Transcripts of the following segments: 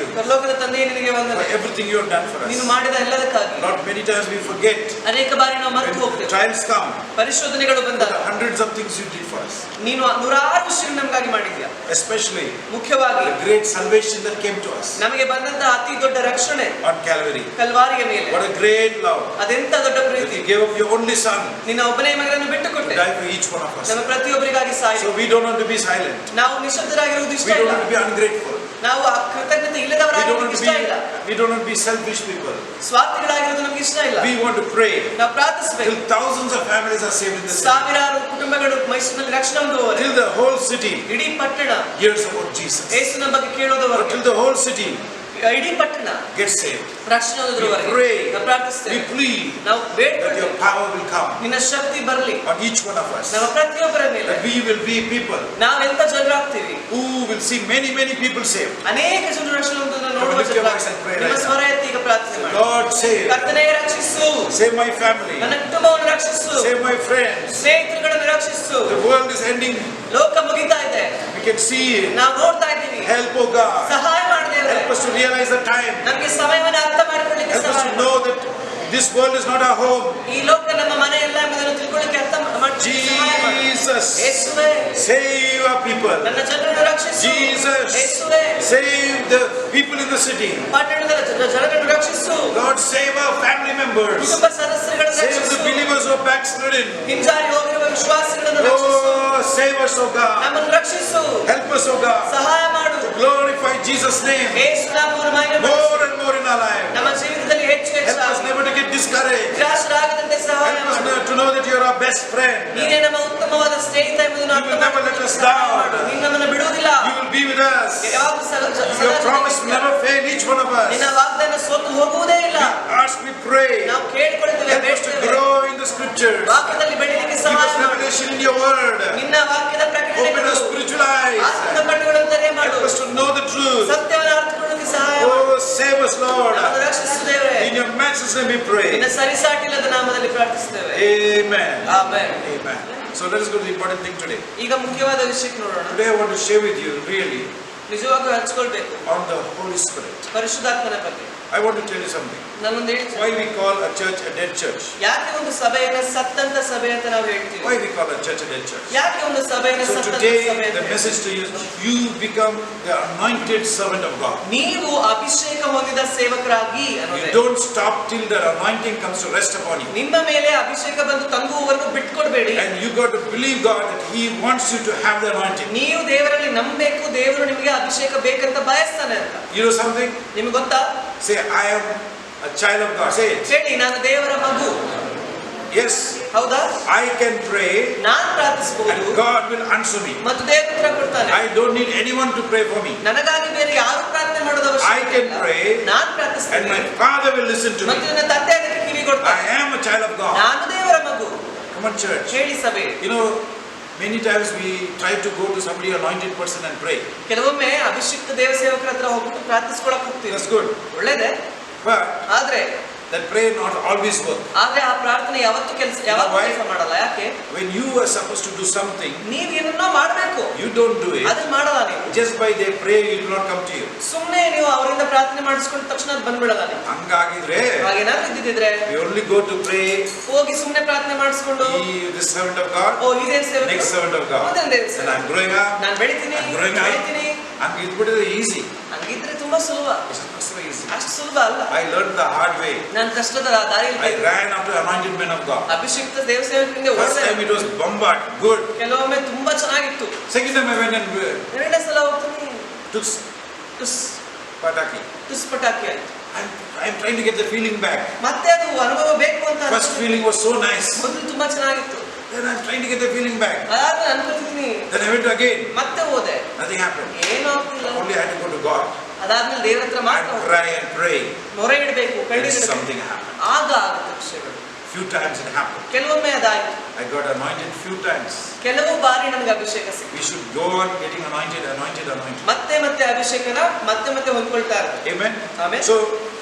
you ಪರಲೋಕದ ತಂದೆಯೇ ನಿನಗೆ for ವಂದನೆ. everything you have done for ನೀನು us. ಮಾಡಿದ ಎಲ್ಲದಕ್ಕಾಗಿ. Lord, many times we forget. ಅನೇಕ ಬಾರಿ ನಾವು ಮರೆತು When ಹೋಗ್ತೇವೆ. trials come, ಪರಿಶೋಧನೆಗಳು the ಬಂದಾಗ hundreds of things you did for us. ನೀನು ನೂರಾರು ವಿಷಯಗಳು ನಮಗಾಗಿ ಮಾಡಿದ್ಯಾ. Especially ಮುಖ್ಯವಾಗಿ the great salvation that came to us ನಮಗೆ ಬಂದಂತಹ ಅತಿ ದೊಡ್ಡ ರಕ್ಷಣೆ on Calvary. ಕಲ್ವಾರಿಯ ಮೇಲೆ. What a great love. ಅದೆಂತ ದೊಡ್ಡ That Preethi. you gave up your only son ನಿನ್ನ ಒಬ್ಬನೇ ಮಗನನ್ನು ಬಿಟ್ಟು to ಕೊಟ್ಟೆ. die for each one of us. ನಮ್ಮ ಪ್ರತಿಯೊಬ್ಬರಿಗಾಗಿ Sai. So we don't want to be silent. ನಾವು ನಿಶ್ಶಬ್ದರಾಗಿರುವುದು ಇಷ್ಟ We don't ಇಲ್ಲ. want to be ungrateful. ನಾವು ಕೃತಜ್ಞತೆ We don't ಇಲ್ಲದವರಾಗಿರುವುದು want to ಇಷ್ಟ ಇಲ್ಲ. we don't want to be selfish people. ಸ್ವಾರ್ಥಿಗಳಾಗಿರುವುದು ನಮಗೆ ಇಷ್ಟ ಇಲ್ಲ. We want to pray ನಾವು ಪ್ರಾರ್ಥಿಸಬೇಕು. till thousands of families are saved in the city. ಸಾವಿರಾರು ಕುಟುಂಬಗಳು ಮೈಸೂರಿನಲ್ಲಿ ರಕ್ಷಣೆ ಹೊಂದುವವರೆ. Till the whole city ಇಡೀ ಪಟ್ಟಣ hears about Jesus. ಯೇಸುವಿನ ಬಗ್ಗೆ ಕೇಳೋದವರೆಗೆ. Till the whole city ಇಡೀ ಪಟ್ಟಣ gets saved. ರಕ್ಷಣೆ ಹೊಂದುವವರೆಗೆ. We pray. ನಾವು ಪ್ರಾರ್ಥಿಸ್ತೇವೆ. We plead ನಾವು that ಬೇಡ್ಕೊಳ್ತೇವೆ. your power will come ನಿನ್ನ ಶಕ್ತಿ ಬರಲಿ on each one of us. ನಮ್ಮ ಪ್ರತಿಯೊಬ್ಬರ ಮೇಲೆ. That we will be people ನಾವು ಎಂತ ಜನರಾಗ್ತೀವಿ. who will see many people saved. ಅನೇಕ ಜನರು ರಕ್ಷಣೆ ಹೊಂದುವುದನ್ನು ನೋಡುವ Lift your voice and pray ನಿಮ್ಮ right ಸ್ವರ ಎತ್ತಿ ಈಗ ಪ್ರಾರ್ಥನೆ ಮಾಡಿ. Lord, save. ಕರ್ತನೇ ರಕ್ಷಿಸು. Save my family. ನನ್ನ ಕುಟುಂಬವನ್ನು ರಕ್ಷಿಸು. Save my friends. ಸ್ನೇಹಿತರುಗಳನ್ನು ರಕ್ಷಿಸು. The world is ending. ಲೋಕ ಮುಗಿತಾ ಇದೆ. We can see it. ನಾವು ನೋಡ್ತಾ ಇದ್ದೀವಿ. Help, oh God. ಸಹಾಯ ಮಾಡಿ ದೇವರೇ. Help us to realize the time. ನಮಗೆ ಸಮಯವನ್ನು ಅರ್ಥ ಮಾಡಿಕೊಳ್ಳಿಕ್ಕೆ Help us ಸಹಾಯ to ಮಾಡಿ. know that this world is not our home. ಈ ಲೋಕ ನಮ್ಮ ಮನೆ ಎಲ್ಲ ಎಂಬುದನ್ನು ತಿಳ್ಕೊಳ್ಳಿಕ್ಕೆ ಅರ್ಥ ಮಾಡಿ ಸಹಾಯ ಮಾಡಿ. Jesus, ಯೇಸುವೇ save our people. ನನ್ನ ಜನರನ್ನು ರಕ್ಷಿಸು. Jesus, ಯೇಸುವೇ save the people in the city. ಪಟ್ಟಣದ ಜನರನ್ನು ರಕ್ಷಿಸು. Lord, save our family members. ಕುಟುಂಬ ಸದಸ್ಯರುಗಳನ್ನು Save the ರಕ್ಷಿಸು. believers who are backslidden. ಹಿಂಜಾರಿ ಹೋಗಿರುವ ವಿಶ್ವಾಸಿಗಳನ್ನು ರಕ್ಷಿಸು. Oh, save us, oh God. ನಮ್ಮನ್ನು ರಕ್ಷಿಸು. Help us, oh God. ಸಹಾಯ ಮಾಡು. Glorify Jesus' name ಯೇಸು ನಾಮವನ್ನು ಮಹಿಮೆ ಪಡಿಸು. more and more in our life. ನಮ್ಮ ಜೀವಿತದಲ್ಲಿ ಹೆಚ್ಚು Help us ಹೆಚ್ಚಾಗಿ never to get discouraged. ನಿರಾಶರಾಗದಂತೆ ಸಹಾಯ Help us ಮಾಡು. to know that you are our best friend. ನೀನೇ ನಮ್ಮ ಉತ್ತಮವಾದ ಸ್ನೇಹಿತ ಎಂಬುದನ್ನು You ಅರ್ಥ will never let us ಮಾಡಿಕೊಳ್ಳಿಕ್ಕೆ ಸಹಾಯ down. ಮಾಡು. ನೀನು ನಮ್ಮನ್ನು ಬಿಡುವುದಿಲ್ಲ. You will be with us. ಯಾವಾಗಲೂ Your promise will never fail each one of us. ನಿನ್ನ ವಾಗ್ದಾನ ಸೋತು ಹೋಗುವುದೇ ಇಲ್ಲ. We ask, we pray. ನಾವು ಕೇಳಿಕೊಳ್ಳುತ್ತೇವೆ, Help us to ಬೇಡ್ತೇವೆ. grow in the scriptures. ವಾಕ್ಯದಲ್ಲಿ ಬೆಳೆಯಲಿಕ್ಕೆ Give ಸಹಾಯ us ಮಾಡು. revelation in your word. ನಿನ್ನ ವಾಕ್ಯದ Open ಪ್ರಕಟಣೆಗಳು our spiritual eyes. ಆತ್ಮದ ಕಣ್ಣುಗಳನ್ನು ತೆರೆ ಮಾಡು. Help us to know the truth. ಸತ್ಯವನ್ನು ಅರ್ಥಕೊಳ್ಳಲಿಕ್ಕೆ ಸಹಾಯ ಮಾಡು. Oh, save us, Lord. ನಮ್ಮನ್ನು ರಕ್ಷಿಸು ದೇವರೇ. In your matchless name we pray. ನಿನ್ನ ಸರಿಸಾಟಿಲ್ಲದ ನಾಮದಲ್ಲಿ ಪ್ರಾರ್ಥಿಸುತ್ತೇವೆ. Amen. Amen. Amen. So let us go to the important thing today. ಈಗ ಮುಖ್ಯವಾದ ವಿಷಯಕ್ಕೆ ನೋಡೋಣ. Today I want to share with you really ನಿಜವಾಗ್ಲೂ ಹಂಚಿಕೊಳ್ಬೇಕು on the Holy Spirit. ಪರಿಶುದ್ಧಾತ್ಮನ ಬಗ್ಗೆ. I want to tell you something. ನಾನೊಂದು ಹೇಳ್ತೀನಿ. Why we call a church a dead church? ಯಾಕೆ ಒಂದು ಸಭೆಯನ್ನ ಸತ್ತಂತ ಸಭೆ ಅಂತ ನಾವು ಹೇಳ್ತೀವಿ? Why we call a church a dead church? ಯಾಕೆ ಒಂದು ಸಭೆಯನ್ನ So ಸತ್ತಂತ today ಸಭೆ ಅಂತ the message to you is you become the anointed servant of God. ನೀವು ಅಭಿಷೇಕ ಹೊಂದಿದ ಸೇವಕರಾಗಿ You ಅನ್ನೋದೇ. don't stop till the anointing comes to rest upon you. ನಿಮ್ಮ ಮೇಲೆ ಅಭಿಷೇಕ ಬಂದು ತಂಗುವವರೆಗೂ ಬಿಟ್ಕೊಡ್ಬೇಡಿ. And you got to believe God that He wants you to have the anointing. ನೀವು ದೇವರಲ್ಲಿ ನಂಬಬೇಕು, ದೇವರು ನಿಮಗೆ ಅಭಿಷೇಕ ಬೇಕಂತ ಬಯಸ್ತಾನೆ ಅಂತ. You know something? ನಿಮ್ಗೆ ಗೊತ್ತಾ? Say, I am a child of God. Say it. ಹೇಳಿ, ನಾನು ದೇವರ ಮಗು. Yes. ಹೌದಾ? I can pray ನಾನು ಪ್ರಾರ್ಥಿಸಬಹುದು and God will answer me. ಮತ್ತು ದೇವರು ಉತ್ತರ ಕೊಡ್ತಾನೆ. I don't need anyone to pray for me. ನನಗಾಗಿ ಬೇರೆ ಯಾರು ಪ್ರಾರ್ಥನೆ ಮಾಡೋದು I ಅವಶ್ಯಕ can ಇಲ್ಲ. pray ನಾನು and ಪ್ರಾರ್ಥಿಸ್ತೇನೆ my Father will listen to me. ಮತ್ತು ನನ್ನ ತಂದೆ ಅದಕ್ಕೆ ಕಿವಿ ಕೊಡ್ತಾನೆ. I am a child of God. ನಾನು ದೇವರ ಮಗು. Come on, church. ಹೇಳಿ ಸಭೆ. You know, many times we try to go to somebody anointed person and pray. ಕೆಲವೊಮ್ಮೆ ಅಭಿಷಿಕ್ತ ದೇವ ಸೇವಕರ ಹತ್ರ ಹೋಗ್ಬಿಟ್ಟು ಪ್ರಾರ್ಥಿಸ್ಕೊಳಕ್ ಹೋಗ್ತೀವಿ. That's good. ಒಳ್ಳೇದೇ. But ಆದ್ರೆ that prayer not always work. ಆದ್ರೆ ಆ ಪ್ರಾರ್ಥನೆ ಯಾವತ್ತೂ ಕೆಲಸ ಮಾಡಲ್ಲ. ಯಾಕೆ? When you are supposed to do something, ನೀವು ಏನನ್ನೋ ಮಾಡಬೇಕು, you don't do it. ಅದನ್ನ ಮಾಡಲ್ಲ ನೀವು. Just by their prayer it will not come to you. ಸುಮ್ಮನೆ ನೀವು ಅವರಿಂದ ಪ್ರಾರ್ಥನೆ ಮಾಡಿಸ್ಕೊಂಡ ತಕ್ಷಣ ಅದು ಬಂದ್ಬಿಡಲ್ಲ ನೀವು. ಹಂಗಾಗಿದ್ರೆ ಹಾಗೇನಾದ್ರೂ ಇದ್ದಿದ್ರೆ we only go to pray. ಹೋಗಿ ಸುಮ್ಮನೆ ಪ್ರಾರ್ಥನೆ ಮಾಡಿಸ್ಕೊಂಡು This servant of God, ಓ ಇದೇ ಸೇವಕ, next servant of God, and I'm growing up. ನಾನು ಬೆಳಿತೀನಿ, ಬೆಳಿತೀನಿ. And it would be easy. ಹಂಗಿದ್ರೆ ತುಂಬಾ ಸುಲಭ. It's not so easy. ಅಷ್ಟು ಸುಲಭ ಅಲ್ಲ. I learned the hard way. ನಾನು ಕಷ್ಟದ ದಾರಿಯಲ್ಲಿ I ran after anointed men of God. ಅಭಿಷಿಕ್ತ ದೇವ ಸೇವಕರಿಂದ First time it was bombard, good. ಕೆಲವೊಮ್ಮೆ ತುಂಬಾ ಚೆನ್ನಾಗಿತ್ತು. Second time I went and ಎರಡನೇ ಸಲ ಹೋಗ್ತೀನಿ, took pataki. ತುಸ್ ಪಟಾಕಿ ಆಯ್ತು. I'm trying to get the feeling back. ಮತ್ತೆ ಅದು ಅನುಭವ ಬೇಕು ಅಂತ. First feeling was so nice. ಮೊದಲು ತುಂಬಾ ಚೆನ್ನಾಗಿತ್ತು. Then I'm trying to get the feeling back. ಅದಾದ್ಮೇಲೆ ಅನ್ಕೋತಿದ್ದೀನಿ. Then I went again. ಮತ್ತೆ ಹೋದೆ. Nothing happened. ಏನೂ ಆಗ್ತಿಲ್ಲ. Only I had to go to God. ಅದಾದ್ಮೇಲೆ ದೇವರ ಹತ್ರ And ಮಾತ್ರ cry and pray. ಮೊರೆ ಇಡಬೇಕು, And ಕಣ್ಣೀರಿಡಬೇಕು. something happened. ಆಗ ಆಗುತ್ತೆ ವಿಷಯಗಳು. Few times it happened. ಕೆಲವೊಮ್ಮೆ ಅದಾಯ್ತು. I got anointed few times. ಕೆಲವು ಬಾರಿ ನನಗೆ ಅಭಿಷೇಕ ಸಿಕ್ಕಿತು. We should go on getting anointed. ಮತ್ತೆ ಮತ್ತೆ ಅಭಿಷೇಕನ ಮತ್ತೆ ಹೊಂದ್ಕೊಳ್ತಾ ಇರ್ತಾರೆ. Amen. Amen. So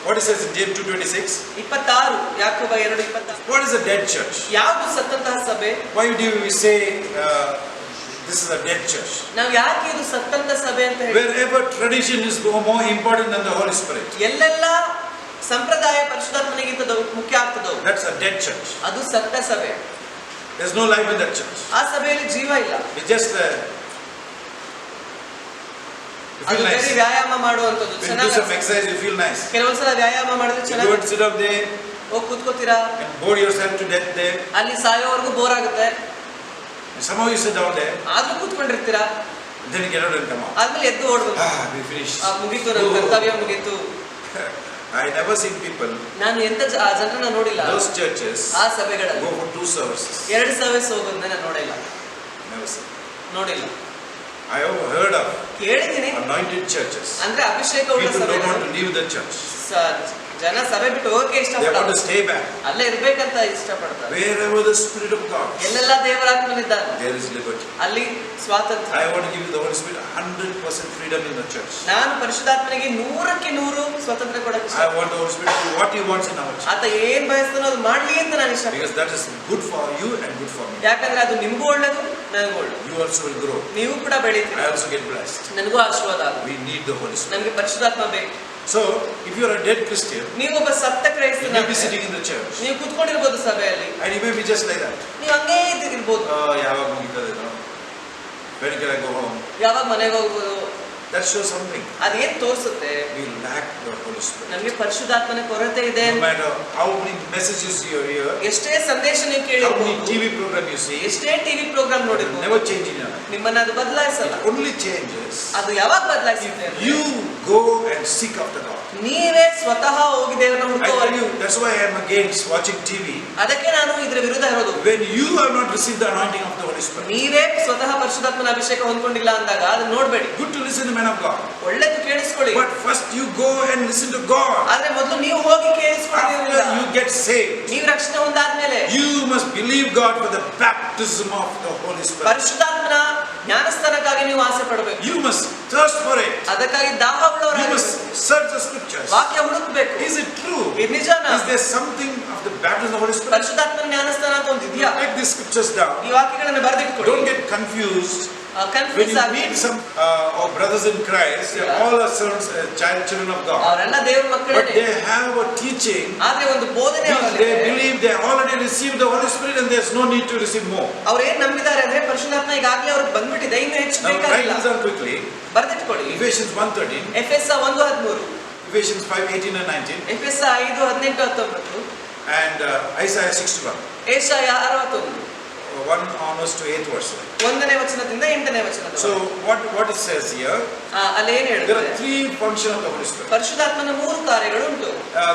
what it says in James 2:26? 26 ಯಾಕೋಬ 2:26. What is a dead church? ಯಾವುದು ಸತ್ತಂತಹ ಸಭೆ? Why do we say this is a dead church. ನಾವು ಯಾಕೆ ಇದು ಸತ್ತಂತ ಸಭೆ ಅಂತ ಹೇಳಿ? Wherever tradition is more important than the Holy Spirit, ಎಲ್ಲೆಲ್ಲ ಸಂಪ್ರದಾಯ ಪರಿಶುದ್ಧಾತ್ಮನಿಗಿಂತ ಮುಖ್ಯ ಆಗ್ತದೋ that's a dead church. ಅದು ಸತ್ತ ಸಭೆ. There's no life in that church. ಆ ಸಭೆಯಲ್ಲಿ ಜೀವ ಇಲ್ಲ. It's just you ಅದು feel ಬರೀ nice. ವ್ಯಾಯಾಮ ಮಾಡುವಂತದ್ದು. When you do some exercise, you feel nice. ಕೆಲವೊಂದ್ಸಲ ವ್ಯಾಯಾಮ ಮಾಡಿದ್ರೆ You ಚೆನ್ನಾಗಿ don't sit up there ಹೋಗಿ ಕೂತ್ಕೋತೀರಾ, and bore yourself to death there. ಅಲ್ಲಿ ಸಾಯೋವರೆಗೂ ಬೋರ್ ಆಗುತ್ತೆ. And somehow you sit down there, ಆದ್ರೂ ಕೂತ್ಕೊಂಡಿರ್ತೀರಾ, then you get out and come out. ಆದ್ಮೇಲೆ ಎದ್ದು ಓಡ್ಬೇಕು. We finished. ಮುಗೀತು, ನನ್ನ ಕರ್ತವ್ಯ ಮುಗೀತು. I never seen people, ನಾನು ಎಂತ ಜನರನ್ನ ನೋಡಿಲ್ಲ those churches, ಆ ಸಭೆಗಳಲ್ಲಿ go for 2 services. 2 ಸರ್ವಿಸ್ ಹೋಗೋದನ್ನ ನಾನು ನೋಡಿಲ್ಲ. Never seen. ನೋಡಿಲ್ಲ. I have heard of ಕೇಳಿದ್ದೀನಿ, anointed churches. ಅಂದ್ರೆ ಅಭಿಷೇಕ ಉಳ್ಳ People don't want ಸಭೆಗಳು. to leave the church. ಜನ ಸಭೆ ಬಿಟ್ಟು ಹೋಗಕ್ಕೆ They want to ಇಷ್ಟಪಡಲ್ಲ, stay back. ಅಲ್ಲೇ ಇರ್ಬೇಕಂತ ಇಷ್ಟಪಡ್ತಾರೆ. Wherever the Spirit of God is, ಎಲ್ಲೆಲ್ಲ ದೇವರಾತ್ಮನಿದ್ದಾನೆ there is liberty. ಅಲ್ಲಿ ಸ್ವಾತಂತ್ರ್ಯ. I want to give you the Holy Spirit 100% freedom in the church. ನಾನು ಪರಿಶುದ್ಧಾತ್ಮನಿಗೆ 100% ಸ್ವಾತಂತ್ರ್ಯ ಕೊಡಕ್ಕೆ I ಇಷ್ಟ. want the Holy Spirit to do what He wants in our church. ಆತ ಏನ್ ಬಯಸ್ತಾನೋ ಅದು ಮಾಡ್ಲಿ ಅಂತ ನಾನು ಇಷ್ಟ. Because that is good for you and good for me. ಯಾಕಂದ್ರೆ ಅದು ನಿಮಗೂ ಒಳ್ಳೇದು, ನನಗೂ ಒಳ್ಳೇದು. You also will grow. ನೀವು ಕೂಡ ಬೆಳೀತೀರಿ, I also get blessed. ನನಗೂ ಆಶೀರ್ವಾದ ಆಗುತ್ತೆ. We need the Holy Spirit. ನಮಗೆ ಪರಿಶುದ್ಧಾತ್ಮ ಬೇಕು. So, if you are a dead Christian, ನೀವು ಒಬ್ಬ ಸತ್ತ you ಕ್ರೈಸ್ತನ, may be sitting in the church. ನೀವು ಕೂತ್ಕೊಂಡಿರ್ಬೋದು ಸಭೆಯಲ್ಲಿ, And you may be just like that. ನೀವು ಹಂಗೇ ಇರ್ಬೋದು. ಯಾವಾಗ ಮುಗಿತದೆ ನಾವು? When can I go home? ಯಾವಾಗ ಮನೆಗೆ ಹೋಗ್ಬೋದು? That shows something. ಅದೇನ್ ತೋರಿಸುತ್ತೆ? We lack the Holy Spirit. ನಮಗೆ ಪರಿಶುದ್ಧಾತ್ಮನ ಕೊರತೆ ಇದೆ. No matter how many messages you hear, ಎಷ್ಟೇ ಸಂದೇಶ ನೀವು how ಕೇಳಿರ್ಬೋದು, many TV program you see, ಎಷ್ಟೇ ಟಿವಿ ಪ್ರೋಗ್ರಾಮ್ it will ನೋಡಿರ್ಬೋದು, never change in your life. ನಿಮ್ಮನ್ನ ಅದು ಬದಲಾಯಿಸಲ್ಲ. It only changes ಅದು ಯಾವಾಗ if ಬದಲಾಯಿಸುತ್ತೆ? you go and seek after God. ನೀವೇ ಸ್ವತಃ ಹೋಗಿ ದೇವರನ್ನ I tell ಹುಡುಕುವವರೆಗೆ. you, that's why I am against watching TV. ಅದಕ್ಕೆ ನಾನು ಇದರ ವಿರುದ್ಧ ಇರೋದು. When you have not received the anointing of the Holy Spirit. ನೀವೇ ಸ್ವತಃ ಪರಿಶುದ್ಧಾತ್ಮನ ಅಭಿಷೇಕ ಹೊಂದ್ಕೊಂಡಿಲ್ಲ ಅಂದಾಗ ಅದನ್ನ ನೋಡ್ಬೇಡಿ. Good to listen to men of God. ಒಳ್ಳೆದು ಕೇಳಿಸ್ಕೊಳ್ಳಿ, But first you go and listen to God. ಆದ್ರೆ ಮೊದಲು ನೀವು ಹೋಗಿ ಕೇಳಿಸ್ಕೊಳ್ಳೋದ್ರಿಂದ After you get saved, ನೀವು ರಕ್ಷಣೆ ಹೊಂದಾದ್ಮೇಲೆ you must believe God for the baptism of the Holy Spirit. ಪರಿಶುದ್ಧಾತ್ಮನ ಜ್ಞಾನಸ್ಥಾನಕ್ಕಾಗಿ ನೀವು ಆಸೆ ಪಡಬೇಕು. You must thirst for it. ಅದಕ್ಕಾಗಿ You ದಾಹವುಳ್ಳವರಾಗಿ must search the scriptures. ವಾಕ್ಯ ಹುಡುಕ್ಬೇಕು. Is it true? ಇದು ನಿಜನಾ? Is there something of the baptism of the Holy Spirit? ಪರಿಶುದ್ಧಾತ್ಮನ ಜ್ಞಾನಸ್ಥಾನ ಅಂತ ಒಂದು ಇದೆಯಾ? Take these scriptures down. ಈ ವಾಕ್ಯಗಳನ್ನು ಬರೆದಿಟ್ಕೊಳ್ಳಿ. Don't get confused. When confuse you ಆಗಿ meet some our brothers in Christ, they are all are sons, children of God. ಅವರೆಲ್ಲ ದೇವರ But ಮಕ್ಕಳೇ, they have a teaching ಆದ್ರೆ ಒಂದು ಬೋಧನೆ which ಅವರಲ್ಲಿ they believe they already received the Holy Spirit and there's no need to receive more. ಅವ್ರು ಏನ್ ನಂಬಿದ್ದಾರೆ ಅಂದ್ರೆ ಪರಿಶುದ್ಧಾತ್ಮ ಈಗಾಗಲೇ ಅವ್ರಿಗೆ ಬಂದ್ಬಿಟ್ಟಿದೆ, ಇನ್ನು ಹೆಚ್ಚು Now write ಬೇಕಾಗಿಲ್ಲ. this down quickly. ಬರೆದಿಟ್ಕೊಳ್ಳಿ. Ephesians 1:13, ಎಫೆಸ 1:13, Ephesians 5:18 and 19, ಎಫೆಸ 5:18-19 and Isaiah 61. Yeshaya 61 1 onwards to 8th verse. 1ನೇ ವಚನದಿಂದ 8ನೇ ವಚನದ. So what it says here, ಅಲ್ಲಿ ಏನ್ there ಹೇಳ್ತಾರೆ? are 3 functions of the Holy Spirit. ಪರಿಶುದ್ಧಾತ್ಮನ 3 ಕಾರ್ಯಗಳು ಉಂಟು.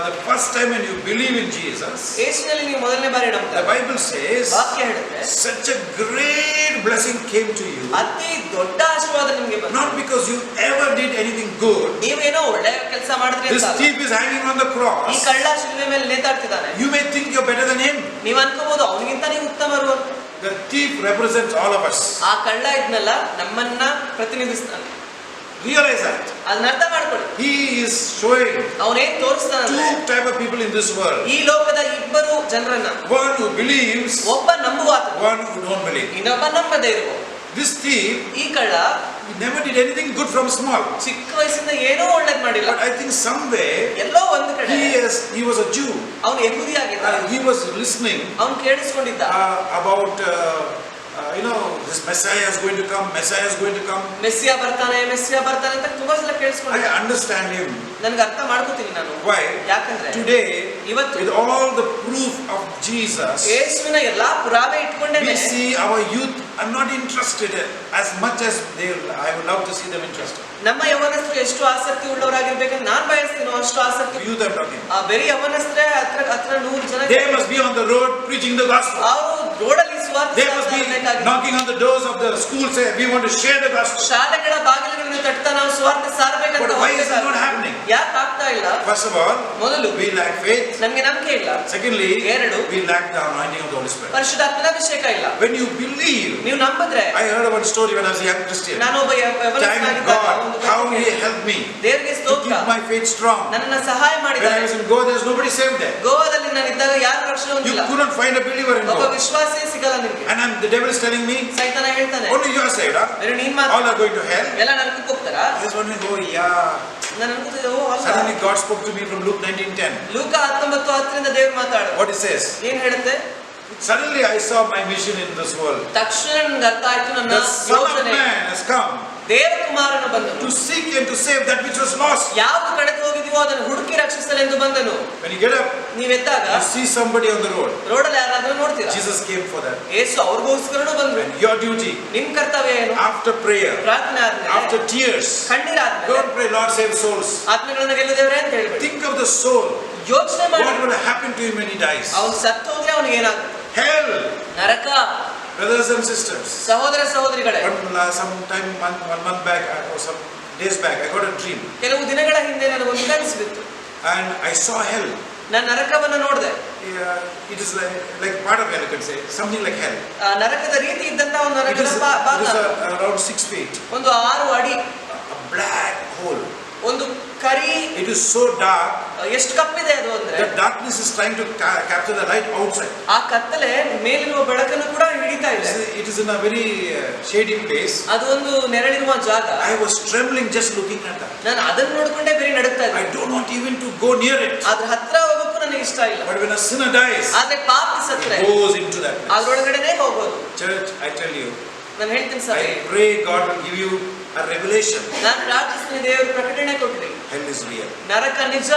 The first time when you believe in Jesus, ಯೇಸುವಿನಲ್ಲಿ ನೀವು ಮೊದಲನೇ ಬಾರಿ the ನಂಬ್ತಾರೆ, Bible says ವಾಕ್ಯ ಹೇಳುತ್ತೆ such a great blessing came to you, ಅತಿ ದೊಡ್ಡ ಆಶೀರ್ವಾದ ನಿಮಗೆ ಬಂತು. not because you ever did anything good. ನೀವೇನೋ ಒಳ್ಳೆ ಕೆಲಸ ಮಾಡಿದ್ರಿ This ಅಂತ. thief is hanging on the ಈ cross. ಕಳ್ಳ ಶಿಲುಬೆ ಮೇಲೆ ನೇತಾಡ್ತಿದ್ದಾನೆ. You may think you're better than him. ನೀವು ಅನ್ಕೋಬಹುದು ಅವನಿಗಿಂತ ನೀವು ಉತ್ತಮರು ಅಂತ. The thief represents all of us. ಆ ಕಳ್ಳ ಇದ್ನಲ್ಲ ನಮ್ಮನ್ನ ಪ್ರತಿನಿಧಿಸ್ತಾನೆ. Realize that. ಅದನ್ನ ಅರ್ಥ ಮಾಡ್ಕೊಳ್ಳಿ. He is showing ಅವನೇನ್ ತೋರಿಸ್ತಾನಂದ್ರೆ 2 type of people in this world. ಈ ಲೋಕದ ಇಬ್ಬರು ಜನರನ್ನ, One who believes, ಒಬ್ಬ ನಂಬುವಾತ, one who don't believe. ಇನ್ನೊಬ್ಬ ನಂಬದೇ ಇರುವ. This thief, ಈ ಕಳ್ಳ he never did anything good from small. ಚಿಕ್ಕ ವಯಸ್ಸಿಂದ ಏನೋ ಒಳ್ಳೇದ್ ಮಾಡಿಲ್ಲ. But I think somewhere ಎಲ್ಲೋ ಒಂದು ಕಡೆ he was a Jew. ಅವನು ಯಹೂದಿ ಆಗಿದ್ದ. He was listening ಅವನು ಕೇಳಿಸ್ಕೊಂಡಿದ್ದ about this Messiah is going to come, Messiah is going to come. ಮೆಸ್ಸಿಯ ಬರ್ತಾನೆ ಅಂತ ತುಂಬಾ ಸಲ ಕೇಳಿಸ್ಕೊಂಡಿದ್ದ. I understand him. ನನಗೆ ಅರ್ಥ ಮಾಡ್ಕೋತೀನಿ ನಾನು. Why? ಯಾಕಂದ್ರೆ Today, ಇವತ್ತು with all the proof of Jesus, ಯೇಸುವಿನ ಎಲ್ಲಾ ಪುರಾವೆ ಇಟ್ಕೊಂಡೇ we see our youth are not interested as much as I would love to see them interested. ನಮ್ಮ ಯವನಸ್ಥರು ಎಷ್ಟು ಆಸಕ್ತಿ ಉಳ್ಳವರಾಗಿರ್ಬೇಕಂತ ನಾನ್ ಬಯಸ್ತೀನೋ ಅಷ್ಟು ಆಸಕ್ತಿ. Youth I'm talking. ಆ ಬೇರೆ ಯವನಸ್ಥರೇ ಹತ್ರ 100 ಜನ They must be on the road preaching the gospel. ಅವರು ರೋಡಲ್ಲಿ ಸುವಾರ್ತೆ They must be knocking on the doors of the school, say we want to share the gospel. ಶಾಲೆಗಳ ಬಾಗಿಲುಗಳನ್ನು ತಟ್ತಾ ನಾವು ಸುವಾರ್ತೆ ಸಾರಬೇಕಂತ. But why is it not happening? ಯಾಕೆ ಆಗ್ತಾ ಇಲ್ಲ? First of all, ಮೊದಲು we lack faith. ನಮಗೆ ನಂಬಿಕೆ ಇಲ್ಲ. Secondly, ಎರಡು, we lack the anointing of the Holy Spirit. ಪರಿಶುದ್ಧಾತ್ಮನ ಅಭಿಷೇಕ ಇಲ್ಲ. When you believe, ನೀವು ನಂಬಿದ್ರೆ, I heard one story when I was a young Christian. ನಾನು ಒಬ್ಬ Thank ಯವನಸ್ಥನಾಗಿದ್ದಾಗ God ಒಂದು how ಕಥೆ He ಕೇಳಿದೆ. helped me ದೇವರಿಗೆ to ಸ್ತೋತ್ರ. keep my my faith strong. ನನ್ನನ್ನು ಸಹಾಯ When I ಮಾಡಿದ್ದಾನೆ. was in Goa, there was nobody saved there. ಗೋವಾದಲ್ಲಿ ನಾನು ಇದ್ದಾಗ ಯಾರು ರಕ್ಷಣೆ You ಹೊಂದಿಲ್ಲ. couldn't find a believer in ಒಬ್ಬ Goa. ವಿಶ್ವಾಸೇ ಸಿಗಲ್ಲ ನಿಮಗೆ. And the devil is telling me, ಸೈತಾನ ಹೇಳ್ತಾನೆ, only you are saved, huh? ಬೇರೆ ನೀನ್ All ಮಾತ್ರ are going to hell. ಎಲ್ಲ ನರಕಕ್ಕೆ ಹೋಗ್ತಾರಾ? I was wondering, oh yeah. ನಾನು ಅನ್ಕೋತಿದ್ದೆ, ಓ ಅಲ್ಲ. Suddenly God spoke to me from Luke 19:10. ಲೂಕ 19:10 ದೇವರು ಮಾತಾಡ. What it says? ಏನ್ ಹೇಳುತ್ತೆ? Suddenly I saw my mission in this world. ತಕ್ಷಣ ನನಗೆ ಅರ್ಥ ಆಯ್ತು ನನ್ನ The Son of ಯೋಜನೆ. Man has come ದೇವಕುಮಾರನು ಬಂದನು. to seek and to save that which was lost. ಯಾವುದು ಕಳೆದು ಹೋಗಿದೆಯೋ ಅದನ್ನು ಹುಡುಕಿ ರಕ್ಷಿಸಲೆಂದು ಬಂದನು. When you get up, ನೀವೆದ್ದಾಗ you see somebody on the road. ರೋಡಲ್ಲಿ ಯಾರಾದ್ರೂ ನೋಡ್ತೀರಾ? Jesus came for that. ಯೇಸು ಅವ್ರಿಗೋಸ್ಕರನೂ ಬಂದ್ರು. And your duty, ನಿಮ್ ಕರ್ತವ್ಯ ಏನು? after prayer, ಪ್ರಾರ್ಥನೆ ಆದ್ಮೇಲೆ, after tears, ಕಣ್ಣೀರಾದ್ಮೇಲೆ, don't pray, Lord save souls. ಆತ್ಮಗಳನ್ನ ಗೆಲ್ಲು ದೇವರೇ ಅಂತ ಹೇಳ್ಬೇಡಿ. Think of the soul. ಯೋಚನೆ ಮಾಡಿ What will happen to him when he dies? ಅವನು ಸತ್ತು ಹೋದ್ರೆ ಅವನಿಗೆ ಏನಾಗುತ್ತೆ? Hell. Naraka. Brothers and sisters, ಸಹೋದರ ಸಹೋದರಿಗಳೇ, one month back or some days back, I got a dream. ಕೆಲವು ದಿನಗಳ ಹಿಂದೆ ನನಗೊಂದು ಕನಸು ಬಿತ್ತು. And I saw hell. ನಾನು ನರಕವನ್ನು ನೋಡಿದೆ. It is like part of hell, you can say. Something like hell. ನರಕದ ರೀತಿ ಇದ್ದಂತ ಒಂದು It ನರಕದ is ಭಾಗ. around 6 feet. ಒಂದು 6 ಅಡಿ. A black hole. ಒಂದು ಕರಿ. It is so dark. ಎಷ್ಟು ಕಪ್ಪಿದೆ ಅದು ಅಂದ್ರೆ. The darkness is trying to capture the light outside. ಆ ಕತ್ತಲೆ ಮೇಲಿರುವ ಬೆಳಕನ್ನು ಕೂಡ ಹಿಡಿತಾ ಇದೆ. It is in a very shady place. ಅದು ಒಂದು ನೆರಳಿರುವ ಜಾಗ. I was trembling just looking at that. ನಾನು ಅದನ್ನು ನೋಡಿಕೊಂಡೇ ಬೇರೆ ನಡುಗ್ತಾ ಇದ್ದೆ. I don't want even to go near it. ಅದ್ರ ಹತ್ರ ಹೋಗೋಕ್ಕೂ ನನಗೆ ಇಷ್ಟ ಇಲ್ಲ. But when a sinner dies, ಆದ್ರೆ ಪಾಪಿ ಸತ್ತರೆ he goes into that place. ಅದರೊಳಗಡೆನೇ ಹೋಗೋದು. Church, I tell you, ನಾನು ಹೇಳ್ತೀನಿ sir, I pray God will give you a revelation. ನಾನು ಪ್ರಾರ್ಥಿಸ್ತೀನಿ ದೇವರು ಪ್ರಕಟಣೆ ಕೊಡ್ಲಿ. Hell is real. ನರಕ ನಿಜ.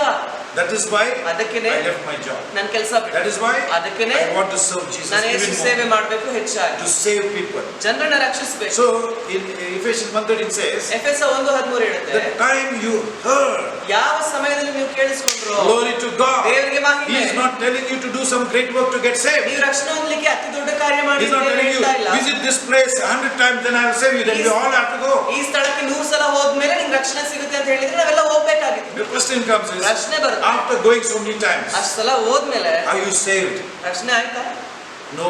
That is why ಅದಕ್ಕೇನೆ I left my job. ನನ್ನ ಕೆಲಸ ಬಿಟ್ಟೆ. That is why ಅದಕ್ಕೇನೆ I want to serve Jesus ನಾನು ಯೇಸು even ಸೇವೆ more, ಮಾಡಬೇಕು ಹೆಚ್ಚಾಗಿ. to save people. ಜನರನ್ನ ರಕ್ಷಿಸಬೇಕು. So in Ephesians 1:13 says, ಎಫೆಸ 1:13 ಹೇಳುತ್ತೆ, the time you heard, ಯಾವ ಸಮಯದಲ್ಲಿ ನೀವು ಕೇಳಿಸಿಕೊಂಡ್ರೋ, glory to God. ದೇವರಿಗೆ He ಮಹಿಮೆ. is not telling you to do some great work to get saved. ನೀವು ರಕ್ಷಣೆ ಹೊಂದಲಿಕ್ಕೆ ಅತಿ ದೊಡ್ಡ ಕಾರ್ಯ ಮಾಡಿ He is not ಅಂತ telling you, ಹೇಳ್ತಾ ಇಲ್ಲ. visit this place 100 times, then I will save you. Then we all have to go. ಈ ಸ್ಥಳಕ್ಕೆ 100 ಸಲ ಹೋದ್ಮೇಲೆ ನಿಮ್ಗೆ ರಕ್ಷಣೆ ಸಿಗುತ್ತೆ ಅಂತ ಹೇಳಿದ್ರೆ ನಾವೆಲ್ಲ ಹೋಗ್ಬೇಕಾಗಿತ್ತು. The question comes is, ರಕ್ಷಣೆ ಬರುತ್ತೆ. after going so many times, ಅಷ್ಟು ಸಲ ಹೋದ್ಮೇಲೆ are you saved? ರಕ್ಷಣೆ ಆಯ್ತಾ? No.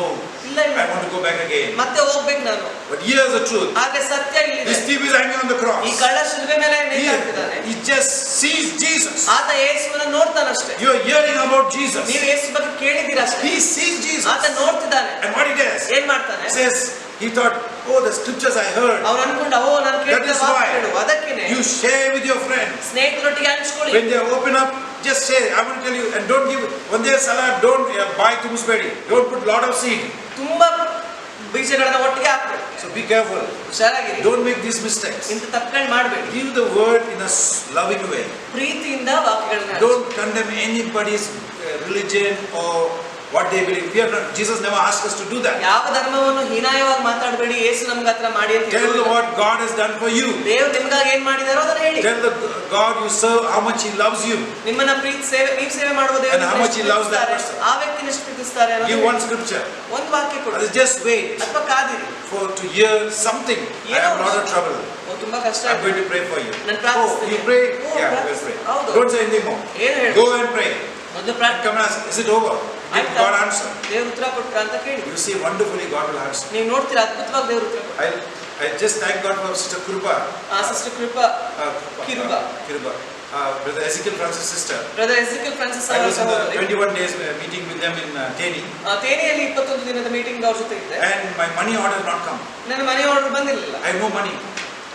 ಇಲ್ಲ ಇಲ್ಲ. I want to go back again. ಮತ್ತೆ ಹೋಗ್ಬೇಕು ನಾನು. But here's the truth. ಆದ್ರೆ ಸತ್ಯ ಇಲ್ಲಿದೆ. This thief is hanging on the cross. ಈ ಕಳ್ಳ ಶಿಲುಬೆ ಮೇಲೆ ನೇತಾಡ್ತಿದ್ದಾನೆ. He just sees Jesus. ಆತ ಯೇಸುವನ್ನು ನೋಡ್ತಾನಷ್ಟೇ. You are hearing about Jesus. ನೀವು ಯೇಸು ಬಗ್ಗೆ ಕೇಳಿದ್ದೀರಾ ಅಷ್ಟೇ. He sees Jesus. ಆತ ನೋಡ್ತಿದ್ದಾನೆ. And what he does? ಏನ್ ಮಾಡ್ತಾನೆ? He says, he thought, oh, the scriptures I heard. ಅವನು ಅನ್ಕೊಂಡ, ಓ ನಾನು That ಕೇಳಿದ is why ವಾಕ್ಯಗಳು. ಅದಕ್ಕೇನೆ you share with your friends. ಸ್ನೇಹಿತರೊಟ್ಟಿಗೆ ಹಂಚ್ಕೊಳ್ಳಿ. When they open up, just say, I want to tell you, and don't give, one day salad, don't buy tumusbedi. Don't put lot of seed. ತುಂಬಾ ಬೀಜಗಳನ್ನ ಒಟ್ಟಿಗೆ ಹಾಕ್ಬೇಕು. So be careful. ಹುಷಾರಾಗಿರಿ. Don't make these mistakes. ಇಂಥ ತಪ್ಪುಗಳು ಮಾಡಬೇಡಿ. Give the word in a loving way. ಪ್ರೀತಿಯಿಂದ ವಾಕ್ಯಗಳನ್ನ Don't condemn anybody's religion or what they believe. We are not, Jesus never asked us to do that. ಯಾವ ಧರ್ಮವನ್ನು ಹೀನಾಯವಾಗಿ ಮಾತಾಡಬೇಡಿ. ಯೇಸು ನಮ್ಗೆ ಹತ್ರ ಮಾಡಿ ಅಂತ Tell ಹೇಳಿಲ್ಲ. what God has done for you. ದೇವರು ನಿಮಗಾಗಿ ಏನ್ ಮಾಡಿದಾರೋ ಅದನ್ನ ಹೇಳಿ. Tell the God you serve how much He loves you. ನಿಮ್ಮನ್ನ ಪ್ರೀತಿ ಸೇವೆ ನೀವು ಸೇವೆ ಮಾಡುವ And how much he loves that person. ಆ ವ್ಯಕ್ತಿನ ಎಷ್ಟು ಪ್ರೀತಿಸ್ತಾರೆ ಅನ್ನೋದು Give ಹೇಳಿ. one scripture. ಒಂದು ವಾಕ್ಯ ಕೊಡಿ. Or just wait ಅಥವಾ ಕಾದಿರಿ. to hear something. I have a lot of trouble. ತುಂಬಾ ಕಷ್ಟ I'm going to pray for you. ನಾನು Oh, ಪ್ರಾರ್ಥಿಸ್ತೀನಿ. you pray? O, Yeah, we'll ಪ್ರಾರ್ಥಿಸ್ತೀನಿ. pray. ಹೌದು. Don't say anything more. ಏನು ಹೇಳಿ? Go and pray. ಮೊದಲು And ಪ್ರಾರ್ಥನೆ. come and ask, is it over? Did ಆಯ್ತಾ? God answer? ದೇವರು ಉತ್ತರ ಕೊಟ್ರ ಅಂತ ಕೇಳಿ. You see, wonderfully God will answer. ನೀವು ನೋಡ್ತೀರಾ ಅದ್ಭುತವಾಗಿ ದೇವರು ಉತ್ತರ ಕೊಡ್ತಾರೆ. I just thank God for Sister Krupa. Sister Krupa Kiruba. Kiruba. Brother Ezekiel Francis' sister. Brother Ezekiel Francis I ಅವರ was in the ಸಹೋದರಿ. 21 days meeting with them in Teni. ತೇನಿಯಲ್ಲಿ 21 ದಿನದ meeting ಅವ್ರ ಜೊತೆ ಇದ್ದೆ. And my money order has not come. ನನ್ನ ಮನೆ order ಬಂದಿರಲಿಲ್ಲ. I have no money.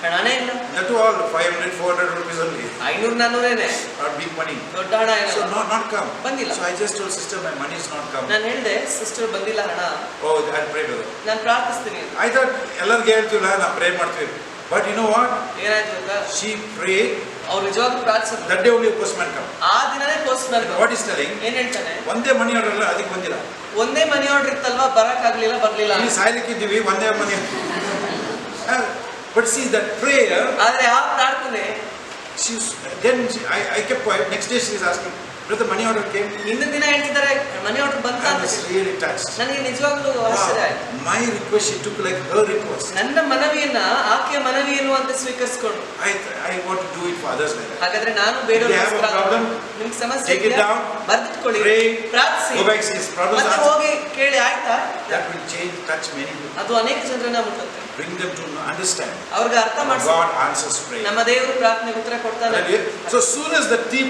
ಹಣನೇ ಇಲ್ಲ. Not to all, 500, 400 rupees only. 500-400 Not big money. ದೊಡ್ಡ ಹಣ So ಏನಲ್ಲ. not come. ಬಂದಿಲ್ಲ. So I just told sister, my money is not come. ನಾನು ಹೇಳಿದೆ, ಸಿಸ್ಟರ್ ಬಂದಿಲ್ಲ ಹಣ. Oh, I'll pray with her. ನಾನು ಪ್ರಾರ್ಥಿಸ್ತೀನಿ ಅಂತ. I thought ಎಲ್ಲರಿಗೆ ಹೇಳ್ತೀವಲ್ಲ ನಾವು pray ಮಾಡ್ತೀವಿ. But you know what? ಏನಾಯ್ತು ಗೊತ್ತಾ? She prayed. ಅವ್ರು ನಿಜವಾಗ್ಲೂ ಪ್ರಾರ್ಥಿಸಿದ್ರು. That day only a postman come. ಆ ದಿನನೇ postman What is telling? ಏನ್ ಹೇಳ್ತಾನೆ? ಒಂದೇ ಮನಿ ಆರ್ಡರ್ ಅಲ್ಲ ಅದಕ್ಕೆ ಬಂದಿಲ್ಲ. ಒಂದೇ ಮನಿ ಆರ್ಡರ್ ಇತ್ತಲ್ವಾ, ಬರಕ್ಕಾಗ್ಲಿಲ್ಲ, ಬರ್ಲಿಲ್ಲ. ಇಲ್ಲಿ ಸಾಯ್ಲಿಕ್ಕಿದ್ದೀವಿ ಒಂದೇ ಮನಿ. But see that prayer. ಆದ್ರೆ ಆ ಪ್ರಾರ್ಥನೆ I kept quiet. Next day she is asking, brother, money order came. ಹಿಂದಿನ ದಿನ ಹೇಳ್ತಿದ್ದಾರೆ ಮನಿ ಆರ್ಡರ್ ಬಂತ I ಅಂತ. was really touched. ನನಗೆ ನಿಜವಾಗ್ಲೂ ಆಶ್ಚರ್ಯ ಆಯ್ತು. Wow. My request she took like her request. ನನ್ನ ಮನವಿಯನ್ನ ಆಕೆಯ ಮನವಿಯನ್ನು ಅಂತ ಸ್ವೀಕರಿಸಿಕೊಂಡು, I want to do it for others like that. ಹಾಗಾದ್ರೆ ನಾನು If they have a problem, ನಿಮ್ಗೆ ಸಮಸ್ಯೆ take it down, ಬರ್ದಿಟ್ಕೊಳ್ಳಿ, pray, ಪ್ರಾರ್ಥಿಸಿ, go back, see his problems ಮತ್ತೆ answered. ಹೋಗಿ ಕೇಳಿ, ಆಯ್ತಾ? That will change, touch many people. ಅದು ಅನೇಕ ಜನರನ್ನ ಮುಟ್ಟುತ್ತೆ. bring them to understand. ಅವ್ರಿಗೆ ಅರ್ಥ ಮಾಡಿಸಿ God answers prayer. ನಮ್ಮ ದೇವರು ಪ್ರಾರ್ಥನೆಗೆ ಉತ್ತರ ಕೊಡ್ತಾನೆ. So soon as the thief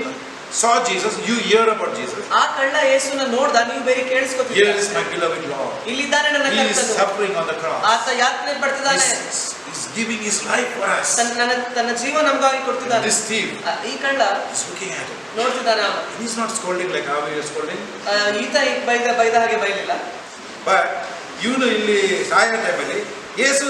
saw Jesus, you hear about Jesus. ಆ ಕಳ್ಳ ಯೇಸುನ ನೋಡ್ದ, ನೀವು ಬೇರೆ Here ಕೇಳಿಸ್ಕೊತೀರಾ. is my beloved Lord. ಇಲ್ಲಿದ್ದಾನೆ ನನ್ನ He is ಕರ್ತನು. suffering on the cross. ಆತ ಯಾತನೆ ಪಡ್ತಿದ್ದಾನೆ. He's giving his life for us. ತನ್ನ ಜೀವ ನಮಗಾಗಿ ಕೊಡ್ತಿದ್ದಾನೆ. This thief ಈ ಕಳ್ಳ is looking at him. ನೋಡ್ತಿದ್ದಾನೆ. And he's not scolding like how he is scolding. ಈತ ಬೈದ ಹಾಗೆ ಬೈಲಿಲ್ಲ. But ಇವನು ಇಲ್ಲಿ ಸಾಯೋ ಟೈಮಲ್ಲಿ ಯೇಸು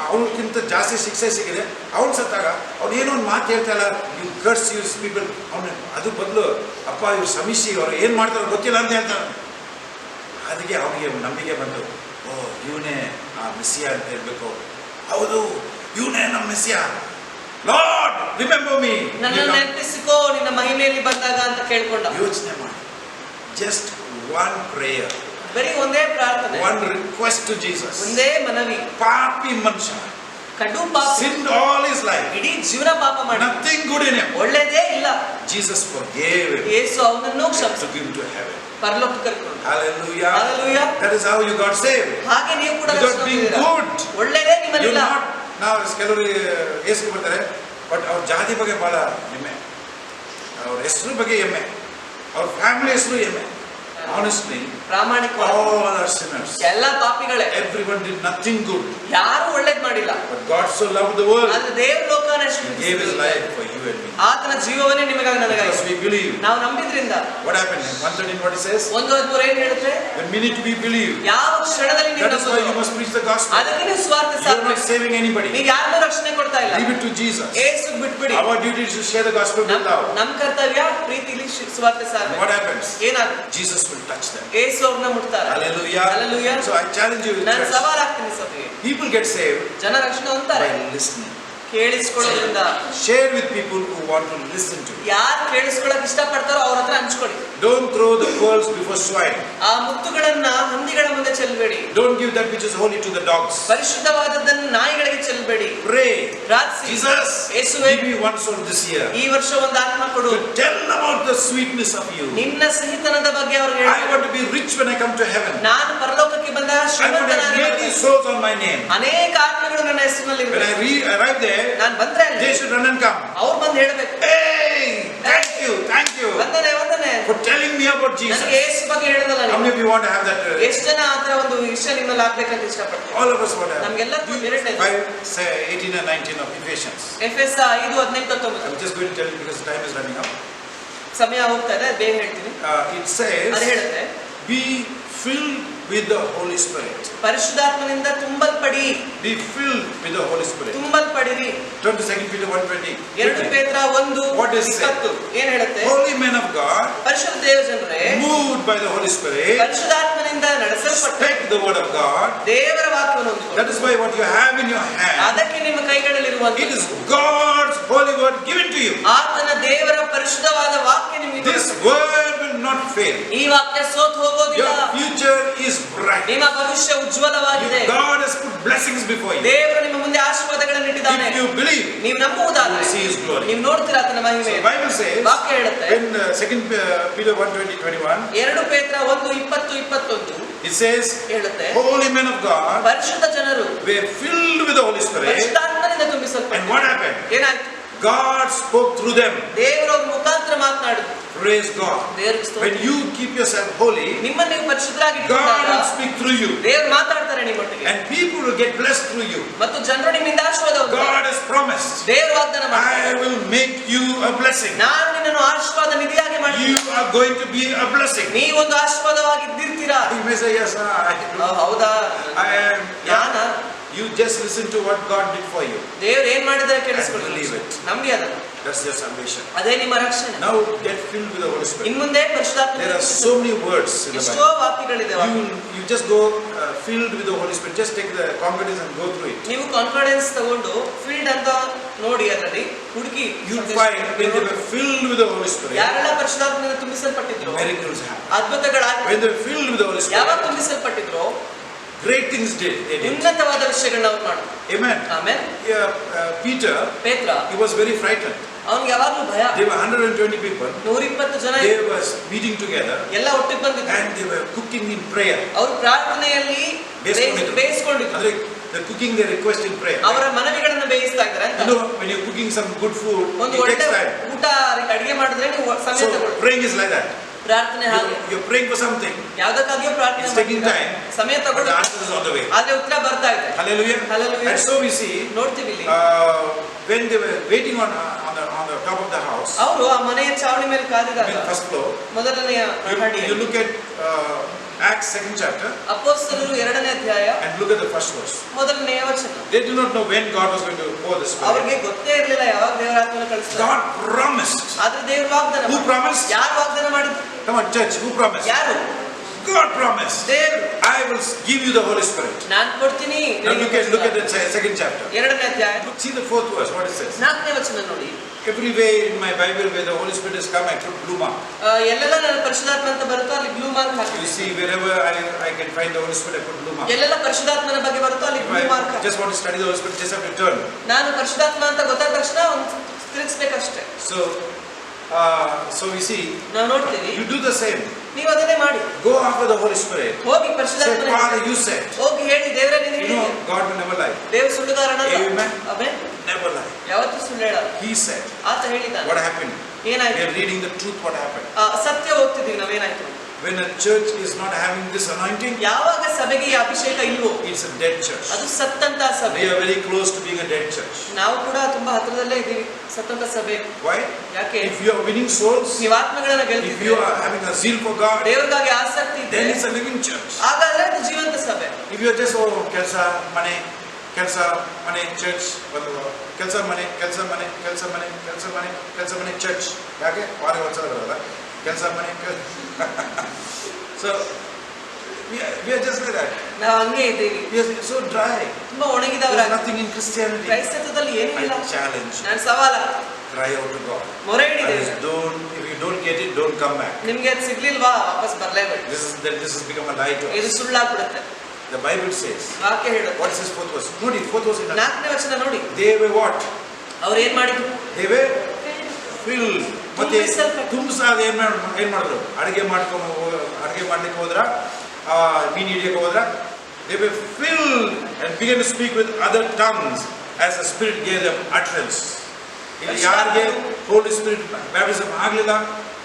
ಅವನಿಗಿಂತ ಜಾಸ್ತಿ ಶಿಕ್ಷೆ ಸಿಗಿದೆ. ಅವನು ಸತ್ತಾಗ ಅವ್ನು ಏನೋ ಒಂದು ಮಾತು ಹೇಳ್ತಾ ಇಲ್ಲ, ಯು ಕರ್ಸ್ ಯೂಸ್ ಪೀಪಲ್. ಅವನು ಅದು ಬದಲು ಅಪ್ಪ ಇವ್ರು ಶ್ರಮಿಸಿ ಅವ್ರು ಏನು ಮಾಡ್ತಾರೋ ಗೊತ್ತಿಲ್ಲ ಅಂತ ಹೇಳ್ತಾನೆ. ಅದಕ್ಕೆ ಅವನಿಗೆ ನಂಬಿಕೆ ಬಂತು, ಓ ಇವನೇ ಆ ಮೆಸ್ಸಿಯಾ ಅಂತ ಹೇಳ್ಬೇಕು. ಹೌದು, ಇವನೇ ನಮ್ಮ ಮೆಸ್ಸಿಯಾ. Lord remember me. ನನ್ನ ನೆನಪಿಸಿಕೋ ನಿನ್ನ ಮಹಿಮೆಯಲ್ಲಿ ಬಂದಾಗ ಅಂತ ಕೇಳ್ಕೊಂಡ. ಯೋಚನೆ ಮಾಡಿ, ಜಸ್ಟ್ ಒನ್ ಪ್ರೇಯರ್, ಬರೀ ಒಂದೇ ಪ್ರಾರ್ಥನೆ, one request to Jesus. ಒಂದೇ ಮನವಿ. ಪಾಪಿ ಮನುಷ್ಯ, ಕಡು ಪಾಪಿ, sinned all his life, ಇಡೀ ಜೀವನ ಪಾಪ ಮಾಡಿ, nothing good in him. ಒಳ್ಳೆದೇ ಇಲ್ಲ. Jesus forgave him, ಯೇಸು ಅವನನ್ನು ಕ್ಷಮಿಸಿ took him to heaven. ಪರಲೋಕಕ್ಕೆ ಕರೆದುಕೊಂಡ. Hallelujah. Hallelujah. That is how you got saved. ಹಾಗೆ ನೀವು ಕೂಡ Without being good. ಒಳ್ಳೆದೇ You ನಿಮ್ಮಲ್ಲಿಲ್ಲ. not. ನಾವು ಕೆಲವರು ಯೇಸು ಬರ್ತಾರೆ, ಬಟ್ ಅವ್ರ ಜಾತಿ ಬಗ್ಗೆ ಬಹಳ ಹೆಮ್ಮೆ, ಅವ್ರ ಹೆಸರು ಬಗ್ಗೆ ಹೆಮ್ಮೆ, ಅವ್ರ ಫ್ಯಾಮಿಲಿ ಹೆಸರು ಹೆಮ್ಮೆ. Honestly, ಪ್ರಾಮಾಣಿಕವಾಗಿ all are sinners. ಎಲ್ಲ ಪಾಪಿಗಳೇ. Everyone did nothing good. ಯಾರು ಒಳ್ಳೇದ್ ಮಾಡಿಲ್ಲ. But God so loved the world, ಆದ್ರೆ ದೇವರು ಲೋಕನ He gave His life for you and me. ಆತನ ಜೀವವನ್ನೇ ನಿಮಗಾಗಿ ನನಗಾಗಿ. Because we believe. ನಾವು ನಂಬಿದ್ರಿಂದ. What happened in 113 what it says? 1:13 ಏನು ಹೇಳುತ್ತೆ? The minute we believe, ಯಾವ ಕ್ಷಣದಲ್ಲಿ ನೀವು that is why you ನಂಬೋದು. must preach the gospel. ಅದಕ್ಕೆ ನೀವು ಸ್ವಾರ್ಥ You are not ಸಾಧನೆ. saving anybody. ನೀವು ಯಾರನ್ನೂ ರಕ್ಷಣೆ ಕೊಡ್ತಾ ಇಲ್ಲ. Leave it to Jesus. ಯೇಸುಗೆ ಬಿಟ್ಬಿಡಿ. Our duty is to share the gospel with love. ನಮ್ಮ ಕರ್ತವ್ಯ ಪ್ರೀತಿಲಿ ಸ್ವಾರ್ಥ ಸಾಧನೆ. What happens? ಏನಾಗುತ್ತೆ? Jesus will touch them. ಯೇಸು ಅವ್ರನ್ನ ಮುಟ್ತಾರೆ. Hallelujah. Hallelujah. So I challenge you, ನಾನು church. ಸವಾಲ್ ಹಾಕ್ತೀನಿ ಸಭೆಗೆ. People get saved ಜನ ರಕ್ಷಣೆ ಹೊಂದ್ತಾರೆ by listening. ಕೇಳಿಸ್ಕೊಳ್ಳೋದ್ರಿಂದ. Share with people who want to listen to you. ಯಾರು ಕೇಳಿಸ್ಕೊಳ್ಳೋಕೆ ಇಷ್ಟಪಡ್ತಾರೋ ಅವ್ರ ಹತ್ರ ಹಂಚ್ಕೊಳ್ಳಿ. Don't throw the pearls before swine. ಆ ಮುತ್ತುಗಳನ್ನ ಹಂದಿಗಳ ಮುಂದೆ ಚೆಲ್ಲಬೇಡಿ. Don't give that which is holy to the dogs. ಪರಿಶುದ್ಧವಾದದ್ದನ್ನು ನಾಯಿಗಳಿಗೆ ಚೆಲ್ಲಬೇಡಿ. Pray, ಪ್ರಾರ್ಥಿಸಿ, Jesus, ಯೇಸುವೇ, give me one soul this year ಈ ವರ್ಷ ಒಂದು ಆತ್ಮ ಕೊಡು. to tell about the sweetness of you. ನಿನ್ನ ಸಿಹಿತನದ ಬಗ್ಗೆ ಅವ್ರಿಗೆ I ಹೇಳು. want to be rich when I come to heaven. ನಾನು ಪರಲೋಕಕ್ಕೆ ಬಂದಾಗ I want to have ಶ್ರೀಮಂತನಾಗಿ many souls on my name. ಅನೇಕ ಆತ್ಮಗಳು ನನ್ನ ಹೆಸರಿನಲ್ಲಿ When I ಇರಬೇಕು. arrive there, ನಾನು ಬಂದ್ರೆ ಅಲ್ಲಿ they should run and come. ಅವ್ರು ಬಂದು ಹೇಳಬೇಕು, Hey, thank you ವಂದನೆ ವಂದನೆ for telling me about Jesus. ನನಗೆ ಯೇಸು ಬಗ್ಗೆ ಹೇಳಿದಲ್ಲ How ನೀವು. many of you want to have that? ಎಷ್ಟು ಜನ ಆತರ ಒಂದು ವಿಷಯ ನಿಮ್ಮಲ್ಲಿ ಆಗ್ಬೇಕಂತ ಇಷ್ಟಪಡ್ತೀವಿ? All of us want to have. ನಮ್ಗೆಲ್ಲರಿಗೂ ಎರಡನೇ 18 and 19 of Ephesians. ಎಫೆಸ 5:18-19. I'm just going to tell you because time is running out. ಸಮಯ ಹೋಗ್ತಾ ಇದೆ, ಬೇಗ ಹೇಳ್ತೀನಿ. It says, ಅದು ಹೇಳುತ್ತೆ, be filled with the Holy Spirit. ಪರಿಶುದ್ಧಾತ್ಮನಿಂದ ತುಂಬಲ್ಪಡಿ. Be filled with the Holy Spirit. ತುಂಬಲ್ಪಡಿರಿ. Turn to 2 Peter 1:20. 2 ಪೇತ್ರ 1:20 ಏನ್ ಹೇಳುತ್ತೆ? Holy men of God, ಪರಿಶುದ್ಧ ದೇವಜನರೇ, moved by the Holy Spirit, ಪರಿಶುದ್ಧಾತ್ಮನಿಂದ ನಡೆಸಲ್ಪಟ್ಟು take the word of God. ದೇವರ ವಾಕ್ಯವನ್ನು ಹೊಂದಿಕೊಳ್ಳಿ. That is why what you have in your hand, ಅದಕ್ಕೆ ನಿಮ್ಮ ಕೈಗಳಲ್ಲಿರುವಂತ it is God's holy word given to you. ಆತನ ದೇವರ ಪರಿಶುದ್ಧವಾದ ವಾಕ್ಯ ನಿಮಗೆ. This word will not fail. ಈ ವಾಕ್ಯ ಸೋತು ಹೋಗೋದಿಲ್ಲ. Your future is bright. ನಿಮ್ಮ ಭವಿಷ್ಯ ಉಜ್ವಲವಾಗಿದೆ. God has put blessings before you. ದೇವರು ನಿಮ್ಮ ಮುಂದೆ ಆಶೀರ್ವಾದಗಳನ್ನು ಇಟ್ಟಿದ್ದಾನೆ. If you believe, ನೀವು ನಂಬುವುದಾದರೆ you see His glory. ನೀವು ನೋಡ್ತೀರಾ ಆತನ ಮಹಿಮೆ. So Bible says, ವಾಕ್ಯ ಹೇಳುತ್ತೆ, in 2 Peter 1:20-21, 2 ಪೇತ್ರ 1:20-21 it says, ಹೇಳುತ್ತೆ, holy men of God ಪರಿಶುದ್ಧ ಜನರು were filled with the Holy Spirit. ಪರಿಶುದ್ಧಾತ್ಮನಿಂದ And ತುಂಬಿಸಲ್ಪಟ್ಟರು. what happened? ಏನಾಯ್ತು? God spoke through them. ದೇವರು ಅವ್ರ ಮುಖಾಂತರ ಮಾತನಾಡಿದ್ರು. Praise God. ದೇವರಿಗೆ ಸ್ತೋತ್ರ. When you keep yourself holy, ನಿಮ್ಮನ್ನು ನೀವು ಪರಿಶುದ್ಧರಾಗಿ God ಇಟ್ಟುಕೊಂಡಾಗ will speak through you. ದೇವರು ಮಾತಾಡ್ತಾರೆ ನಿಮ್ಮೊಟ್ಟಿಗೆ. And people will get blessed through you. ಮತ್ತು ಜನರು ನಿಮ್ಮಿಂದ ಆಶೀರ್ವಾದ ಹೊಂದುತ್ತಾರೆ. God has promised, ದೇವರು ವಾಗ್ದಾನ I ಮಾಡ್ತಾರೆ, will make you a blessing. ನಾನು ನಿನ್ನನ್ನು ಆಶೀರ್ವಾದ ನಿಧಿಯಾಗಿ ಮಾಡ್ತೀನಿ. You are going to be a blessing. ನೀವೊಂದು ಆಶೀರ್ವಾದವಾಗಿ ಇದ್ದಿರ್ತೀರಾ. You may say, yes, ಹೌದಾ? I am. ಜ್ಞಾನ. You just listen to what God did for you. ದೇವರು ಏನ್ ಮಾಡಿದರೆ And ಕೇಳಿಸ್ಕೊಳ್ಳಿ. believe it. ನಂಬಿ ಅದನ್ನು. That's your salvation. ಅದೇ ನಿಮ್ಮ ರಕ್ಷಣೆ. Now get filled with the Holy Spirit. ಇನ್ಮುಂದೆ ಪರಿಶುದ್ಧಾತ್ಮ. There are so many words in the ಎಷ್ಟೋ Bible. ವಾಕ್ಯಗಳಿದೆ. You just go filled with the Holy Spirit. Just take the concordance and go through it. ನೀವು confidence ತಗೊಂಡು field ಅಂತ ನೋಡಿ ಅದರಲ್ಲಿ ಹುಡುಕಿ. You find when they were filled with the Holy Spirit, ಯಾರೆಲ್ಲ ಪರಿಶುದ್ಧಾತ್ಮದಿಂದ ತುಂಬಿಸಲ್ಪಟ್ಟಿದ್ರು, miracles happened. ಅದ್ಭುತಗಳಾಗಿವೆ. When they were filled with the Holy Spirit, ಯಾವಾಗ ತುಂಬಿಸಲ್ಪಟ್ಟಿದ್ರು, great things they did. ಉನ್ನತವಾದ ವಿಷಯಗಳನ್ನ ಅವ್ರು ಮಾಡಿದ್ರು. Amen. ಆಮೇಲೆ Peter, ಪೇತ್ರ, he was very frightened. ಅವನಿಗೆ ಯಾವಾಗ್ಲೂ ಭಯ. There were 120 people. 120 ಜನ They were meeting together ಎಲ್ಲ ಒಟ್ಟಿಗೆ ಬಂದಿದ್ರು. and they were cooking in prayer. ಅವರು ಪ್ರಾರ್ಥನೆಯಲ್ಲಿ ಬೇಯಿಸ್ಕೊಂಡಿದ್ರು. ಅಂದ್ರೆ they're cooking their request in prayer. ಅವರ ಮನವಿಗಳನ್ನು ಬೇಯಿಸ್ತಾ ಇದ್ದಾರೆ ಅಂತ. You know, when you're cooking some good food, ಒಂದು it ಒಳ್ಳೆ takes time. ಊಟ ಅಡಿಗೆ ಮಾಡಿದ್ರೆ ನೀವು ಸಮಯ So ತಗೊಳ್ಳಿ. praying is like that. ಪ್ರಾರ್ಥನೆ ಹಾಗೆ. You're praying for something. ಯಾವುದಕ್ಕಾಗಿಯೋ ಪ್ರಾರ್ಥನೆ It's taking time. ಸಮಯ But the ತಗೊಳ್ಳಿ. answer is on the way. ಆದ್ರೆ ಉತ್ತರ ಬರ್ತಾ ಇದೆ. Hallelujah. Hallelujah. And so we see, ನೋಡ್ತೀವಿ ಇಲ್ಲಿ when they were waiting on the top of the house, ಅವರು ಆ ಮನೆಯ ಚಾವಣಿ ಮೇಲೆ ಕಾದಿದಾಗ first floor, ಮೊದಲನೆಯ ಮಹಡಿ you look at Acts 2nd chapter ಅಪೊಸ್ತಲರು 2ನೇ ಅಧ್ಯಾಯ and look at the first verse. ಮೊದಲನೆಯ ವಚನ. They did not know when God was going to pour the Spirit. ಅವರಿಗೆ ಗೊತ್ತೇ ಇರಲಿಲ್ಲ ಯಾವಾಗ ದೇವರ ಆತ್ಮನ ಕಳಿಸ್ತಾರೆ. God promised. ಆದ್ರೆ ದೇವರು ವಾಗ್ದಾನ Who ಮಾಡಿದ್ರು. promised? ಯಾರು ವಾಗ್ದಾನ ಮಾಡಿದ್ರು? Come on, church. Who promised? ಯಾರು? God promised. ದೇವರು. I will give you the Holy Spirit. ನಾನು ಕೊಡ್ತೀನಿ. Now look at the 2nd chapter. 2ನೇ ಅಧ್ಯಾಯ. See the 4th verse. What it says. 4ನೇ ವಚನ ನೋಡಿ. Everywhere in my Bible where the Holy Spirit has come, I put blue mark. ಎಲ್ಲೆಲ್ಲ ನನ್ನ ಪರಿಶುದ್ಧಾತ್ಮ ಅಂತ ಬರುತ್ತೋ ಅಲ್ಲಿ blue mark You hockey. see, wherever I can find the Holy Spirit, I put blue mark. ಎಲ್ಲೆಲ್ಲ ಪರಿಶುದ್ಧಾತ್ಮನ ಬಗ್ಗೆ ಬರುತ್ತೋ ಅಲ್ಲಿ If blue mark I hockey. just want to study the Holy Spirit, just have to turn. ನಾನು ಪರಿಶುದ್ಧಾತ್ಮ ಅಂತ ಗೊತ್ತಾದ ತಕ್ಷಣ ಒಂದು ತಿರುಗಿಸ್ಬೇಕಷ್ಟೇ. So we see, ನಾವು ನೋಡ್ತೀವಿ. you do the same. ನೀವು ಅದನ್ನೇ ಮಾಡಿ. Go after the Holy Spirit. ಹೋಗಿ Say, ಪರಿಶುದ್ಧಾತ್ಮನ Father, you said. ಹೋಗಿ ಹೇಳಿ ದೇವರೇ ನೀನು You know, ಹೇಳಿದ್ದೀಯ. God will never lie. ದೇವರು ಸುಳ್ಳುಗಾರನಲ್ಲ. Amen. ಆಮೆನ್. Never lie. ಯಾವತ್ತೂ ಸುಳ್ಳು ಹೇಳಲ್ಲ. He said. ಆತ ಹೇಳಿದ್ದಾನೆ. What happened? ಏನಾಯ್ತು? We are reading the truth. What happened? ಸತ್ಯ ಓದ್ತಿದ್ದೀವಿ ನಾವೇನಾಯ್ತು? When a church is not having this anointing, ಯಾವಾಗ ಸಭೆಗೆ ಈ ಅಭಿಷೇಕ ಇಲ್ವೋ it's a dead church. ಅದು ಸತ್ತಂತ ಸಭೆ. We are very close to being a dead church. ನಾವು ಕೂಡ ತುಂಬಾ ಹತ್ರದಲ್ಲೇ ಇದ್ದೀವಿ ಸತ್ತಂತ ಸಭೆ. Why? ಯಾಕೆ? If you are winning souls, ನೀವು ಆತ್ಮಗಳನ್ನ if you ಗೆಲ್ತಿದ್ದೀರಿ, are having a zeal for God, ದೇವರಿಗಾಗಿ ಆಸಕ್ತಿ ಇದೆ, then it's a living church. ಹಾಗಾದ್ರೆ ಅದು ಜೀವಂತ ಸಭೆ. If you are just ಕೆಲಸ ಮನೆ ಚರ್ಚ್ ಒಂದು ಕೆಲಸ ಮನೆ ಚರ್ಚ್ ಯಾಕೆ ವಾರ ವರ್ಷ ಬರಲ್ಲ ಕೆಲಸ ಮನೆ so we are just like that. ನಾವು ಹಂಗೆ ಇದ್ದೀವಿ. We are so dry. ತುಂಬಾ ಒಣಗಿದವರ. There's nothing in Christianity. ಕ್ರೈಸ್ತತ್ವದಲ್ಲಿ ಏನೂ ಇಲ್ಲ. I challenge. ನಾನು ಸವಾಲ. Cry out to God. ಮೊರೆ ಹಿಡಿದೆ. If you don't get it, don't come back. ನಿಮಗೆ ಅದು ಸಿಗ್ಲಿಲ್ವಾ ವಾಪಸ್ ಬರಲೇಬೇಡಿ. This has become a lie to us. ಇದು ಸುಳ್ಳಾಗ್ಬಿಡುತ್ತೆ. The Bible says. ವಾಕ್ಯ ಹೇಳುತ್ತೆ. What is this 4th verse? ನೋಡಿ 4th verse. 4ನೇ ವಚನ ನೋಡಿ. They were what? ಅವ್ರು ಏನ್ ಮಾಡಿದ್ರು? They were filled. ಮತ್ತೆ ತುಂಬಿಸಾದ ಏನ್ ಮಾಡಿದ್ರು? ಅಡಿಗೆ ಮಾಡ್ಲಿಕ್ಕೆ ಹೋದ್ರ ಮೀನು ಹಿಡಿಯಕ್ಕೆ ಹೋದ್ರ they were filled and began to speak with other tongues as the Spirit gave them utterance. ಇಲ್ಲಿ ಯಾರಿಗೆ ಹೋಲಿ ಸ್ಪಿರಿಟ್ ಬ್ಯಾಪ್ಟಿಸಮ್ ಆಗಲಿಲ್ಲ,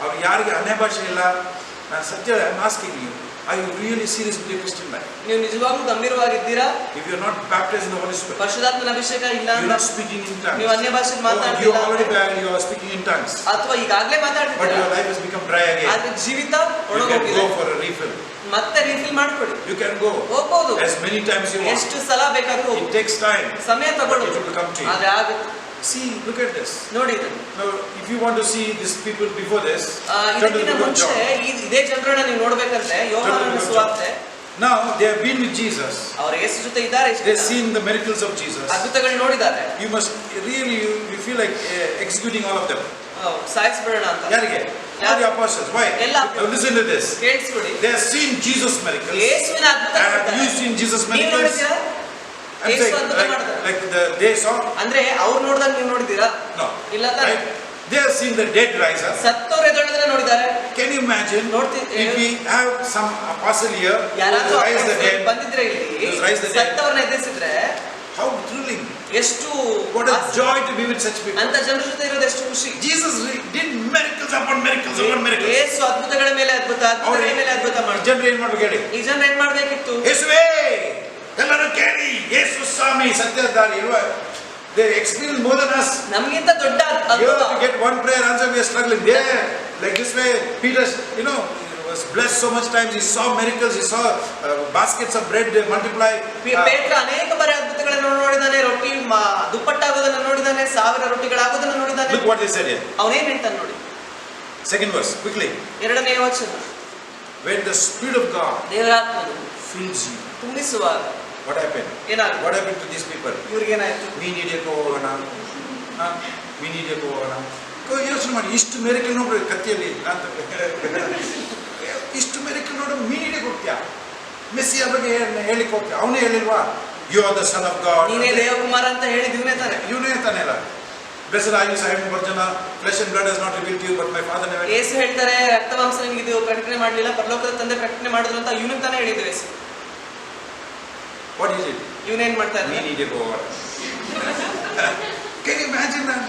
ಅವ್ರು ಯಾರಿಗೆ ಅನ್ಯ ಭಾಷೆ ಇಲ್ಲ, ನಾನು ಸತ್ಯ asking you, are you really serious with your Christian life? ನೀವು ನಿಜವಾಗ್ಲೂ ಗಂಭೀರವಾಗಿದ್ದೀರಾ? If you are not baptized in the Holy Spirit, ಪರಿಶುದ್ಧಾತ್ಮನ ಅಭಿಷೇಕ ಇಲ್ಲ you are ಅಂದ್ರೆ not speaking in tongues, ನೀವು ಅನ್ಯ ಭಾಷೆಯಲ್ಲಿ you ಮಾತಾಡ್ತಿಲ್ಲ, are speaking in tongues, ಅಥವಾ ಈಗಾಗಲೇ but ಮಾತಾಡ್ತಿದ್ದೀರಾ, your life has become dry again, ಆದ್ರೆ ಜೀವಿತ you can ಒಣಗೋಗಿದೆ. go for a refill. ಮತ್ತೆ ರೀಫಿಲ್ ಮಾಡ್ಕೊಳ್ಳಿ. You can go ಹೋಗ್ಬೋದು, as many times you want. ಎಷ್ಟು ಸಲ ಬೇಕಾದ್ರೂ ಹೋಗಿ. It takes time. ಸಮಯ It ತಗೊಳ್ಳುತ್ತೆ, will come to you. ಆದ್ರೆ ಆಗುತ್ತೆ. See, look at this. ನೋಡಿ ಇದನ್ನು. Now, if you want to see these people before this, turn to the ಇದಕ್ಕಿಂತ book of ಮುಂಚೆ John. ಇದೇ ಜನರನ್ನ ನೀವು ನೋಡ್ಬೇಕಂದ್ರೆ ಯೋಹಾನನ ಸುವಾರ್ತೆ. Now, they have been with Jesus. ಅವರು ಯೇಸು ಜೊತೆ ಇದ್ದಾರೆ, They have seen the miracles of Jesus. ಅದ್ಭುತಗಳನ್ನ ನೋಡಿದ್ದಾರೆ. You must really, you feel like executing all of them. ಸಾಯಿಸ್ಬಿಡೋಣ ಅಂತ. ಯಾರಿಗೆ? All the apostles. Why? Now listen to this. ಕೇಳಿಸ್ಬಿಡಿ. They have seen Jesus' miracles. ಯೇಸುವಿನ ಅದ್ಭುತ Have you seen Jesus' ನೀವು miracles? ನೋಡಿದ್ದೀರಾ? I'm Yesu saying, ಅದ್ಭುತ ಮಾಡಿದ್ರು. like they saw? ಅಂದ್ರೆ ಅವ್ರು ನೋಡಿದಾಗ ನೀವು ನೋಡಿದ್ದೀರಾ? No. ಇಲ್ಲ ತಾನೆ. Right? They have seen the dead rise up. ಸತ್ತವರು ಎದ್ದೇಳೋದನ್ನ ನೋಡಿದ್ದಾರೆ. Can you imagine if we have some apostle here ಯಾರಾದ್ರೂ who rise the dead? ಬಂದಿದ್ರೆ ಇಲ್ಲಿ rise the dead. ಸತ್ತವರನ್ನ ಎದ್ದಿಸಿದ್ರೆ How thrilling! ಎಷ್ಟು What a joy to be with such people. ಅಂತ ಜನರ ಜೊತೆ ಇರೋದು ಎಷ್ಟು ಖುಷಿ. Jesus did miracles upon miracles upon miracles. ಯೇಸು ಅದ್ಭುತಗಳ ಮೇಲೆ ಅದ್ಭುತ, ಅದ್ಭುತಗಳ ಮೇಲೆ ಅದ್ಭುತ ಮಾಡಿದ್ರು. ಜನರು ಏನ್ ಮಾಡ್ಬೇಕು ಹೇಳಿ? ಈ ಜನರು ಏನ್ ಮಾಡ್ಬೇಕಿತ್ತು? ಯೇಸುವೇ ಎಲ್ಲರೂ ಕೇಳಿ, ಯೇಸು ಸ್ವಾಮಿ ಸತ್ಯದಾರಿ ಇಲ್ವಾ? They experience more than us. ನಮಗಿಂತ ದೊಡ್ಡ You ಅದ್ಭುತ. have to get one prayer answer, we are struggling. There, like this way, Peter, was blessed so much times. He saw miracles. He saw baskets of bread multiply. ಪೇತ್ರ ಅನೇಕ ಬಾರಿ ಅದ್ಭುತಗಳನ್ನು ನೋಡಿದಾನೆ, ರೊಟ್ಟಿ ದುಪ್ಪಟ್ಟಾಗೋದನ್ನ ನೋಡಿದಾನೆ, 1000 ರೊಟ್ಟಿಗಳಾಗೋದನ್ನ ನೋಡಿದಾನೆ. Look what they said here. ಅವನೇನ್ ಹೇಳ್ತಾನೆ ನೋಡಿ. Second verse, quickly. 2ನೇ ವಚನ. When the Spirit of God ದೇವರಾತ್ಮನು fills you, ತುಂಬಿಸುವಾಗ what happened? ಏನಾಗುತ್ತೆ? What happened to these people? ಇವ್ರಿಗೇನಾಯ್ತು? ಮೀನು ಹಿಡಿಯಕ್ಕೆ ಹೋಗೋಣ, ಮೀನು ಹಿಡಿಯಕ್ಕೆ ಹೋಗೋಣ. ಯೋಚನೆ ಮಾಡಿ, ಇಷ್ಟು ಮೆರಿಕಲ್ ನೋಡ್ರಿ ಕತ್ತಿಯಲ್ಲಿ, ಇಷ್ಟು ಮೆರಿಕಲ್ ನೋಡ್ರಿ ಮೀನು ಹಿಡಿಯಕ್ಕೆ ಹೋಗ್ತೀಯಾ? ಮೆಸ್ಸಿಯ ಬಗ್ಗೆ ಹೇಳಿಕ್ಕೆ ಹೋಗ್ತೀಯ? ಅವನೇ ಹೇಳಿಲ್ವಾ? You are the son of God. ನೀನೇ ದೇವಕುಮಾರ ಅಂತ ಹೇಳಿದ್ ಇವನೇ ತಾನೆ. ಇವನೇ ತಾನೆ ಅಲ್ಲ. Blessed are you, Simon Barjona. Flesh and blood has not revealed to you, but my Father never. ಯೇಸು ಹೇಳ್ತಾರೆ, ರಕ್ತಮಾಂಸ ನಿಮಗೆ ಇದು ಪ್ರಕಟಣೆ ಮಾಡಲಿಲ್ಲ, ಪರಲೋಕದ ತಂದೆ ಪ್ರಕಟಣೆ ಮಾಡಿದ್ರು ಅಂತ ಇವನಿಗೆ ತಾನೇ ಹೇಳಿದ್ರು ಯೇಸು. What is it? ಇವನೇನ್ ಮಾಡ್ತಾ We ಇದ್ದಾನೆ? need a go water. Can you imagine that?